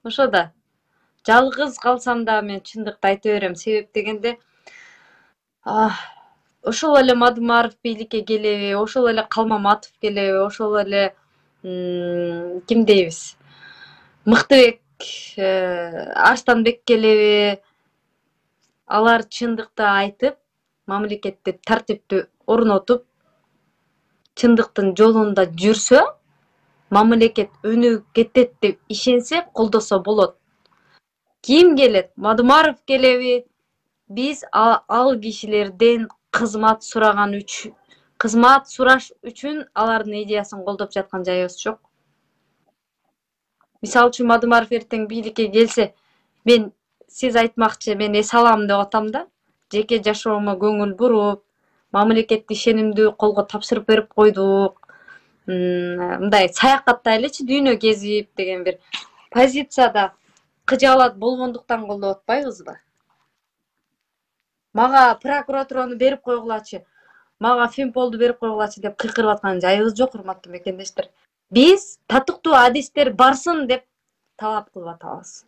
Ошо да. Жалгыз калсам да мен чындыкты айта берем. Себеп дегенде ошол эле Мадумаров бийликке келеби, ошол эле Калмаматов келеби, ошол эле ким дейбиз? Мыктыбек, Арстанбек келеби? Алар чындыкты айтып, мамлекетти тартиптүү орнотуп, чындыктын жолунда жүрсө, мамлекет өнүгүп кетет деп ишенсе, колдосо болот. Ким келет? Мадумаров келеби? Биз ал кишилерден кызмат сураш үчүн алардын идеясын колдоп жаткан жайыбыз жок. Мисалы үчүн Мадумаров эртең бийликке келсе, сиз айтмакчы, мен эс алам деп атам да. Жеке жашоомо көңүл буруп, мамлекетти ишенимдүү колго тапшырып берип койдук. Мындай саякаттай элечи дүйнө кезип деген бир позицияда кыжаалат болгондуктан колдоп атпайбызбы? Мага прокуратураны берип койгулачы, мага Финполду берип койгулачы деп кыйкырып аткан жайыбыз жок, урматтуу мекендештер. Биз татыктуу адистер барсын деп талап кылып атабыз.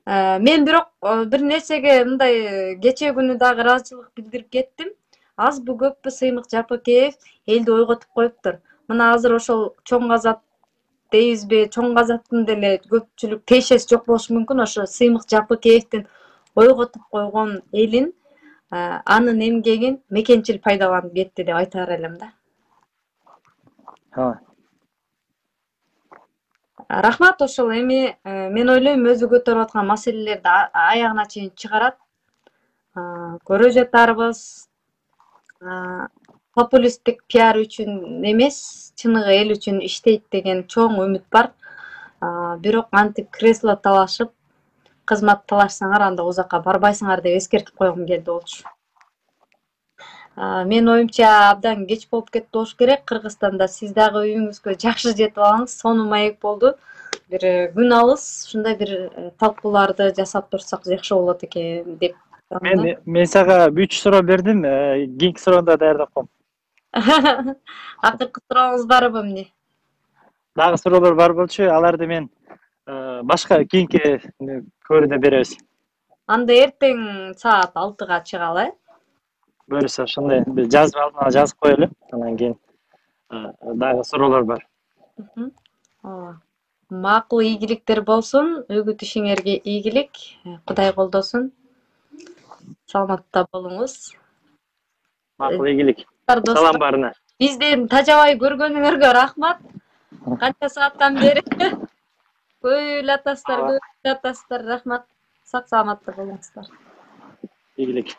Мен бирок бир нерсеге мындай кечээ күнү дагы ыраазычылык билдирип кеттим. Азбы көппү Сыймык Жапыкеев элди ойготуп коюптур. Мына азыр ошол Чоң Казат дейбизби, Чоң Казаттын деле көпчүлүк тиешеси жок болушу мүмкүн. Ошо Сыймык Жапыкеевдин ойготуп койгон элин, анын эмгегин мекенчил пайдаланып кетти деп айтаар элем да. Рахмат. Ошол эми мен ойлойм өзү көтөрүп аткан маселелерди аягына чейин чыгарат. Көрө жатарбыз. Популисттик пиар үчүн эмес, чыныгы эл үчүн иштейт деген чоң үмүт бар. Бирок антип кресло талашып, кызмат талашсаңар, анда узакка барбайсыңар деп эскертип койгум келди болчу. Мен оюмча абдан кеч болуп кетти болуш керек. Кыргызстанда сиз дагы үйүңүзгө жакшы жетип алыңыз. Сонун маек болду. Бир күн алыс ушундай бир талкууларды жасап турсак жакшы болот экен деп. Мен сага 3 суроо бердим, кийинки суроону да даярдап коем. Акыркы сурооңуз барбы эмне? дагы суроолор бар болчу, аларды мен башка кийинки көрүүдө беребиз. Анда эртең саат 6-га чыгалы, Буюрса ошондой бир жазып алдын жазып коелу. Анан кийин дагы суроолор бар. Ооба. Макул, ийгиликтер болсун, өгүт ишиңерге ийгилик. Кудай колдосун. Саламатта болуңуз. Макул, ийгилик. Достор, Салам баарына. бизден тажабай көргөнүңөргө рахмат. Канча сааттан бери көйлөтасыздар, рахмат. Сак саламатта болуңуздар. Ийгилик.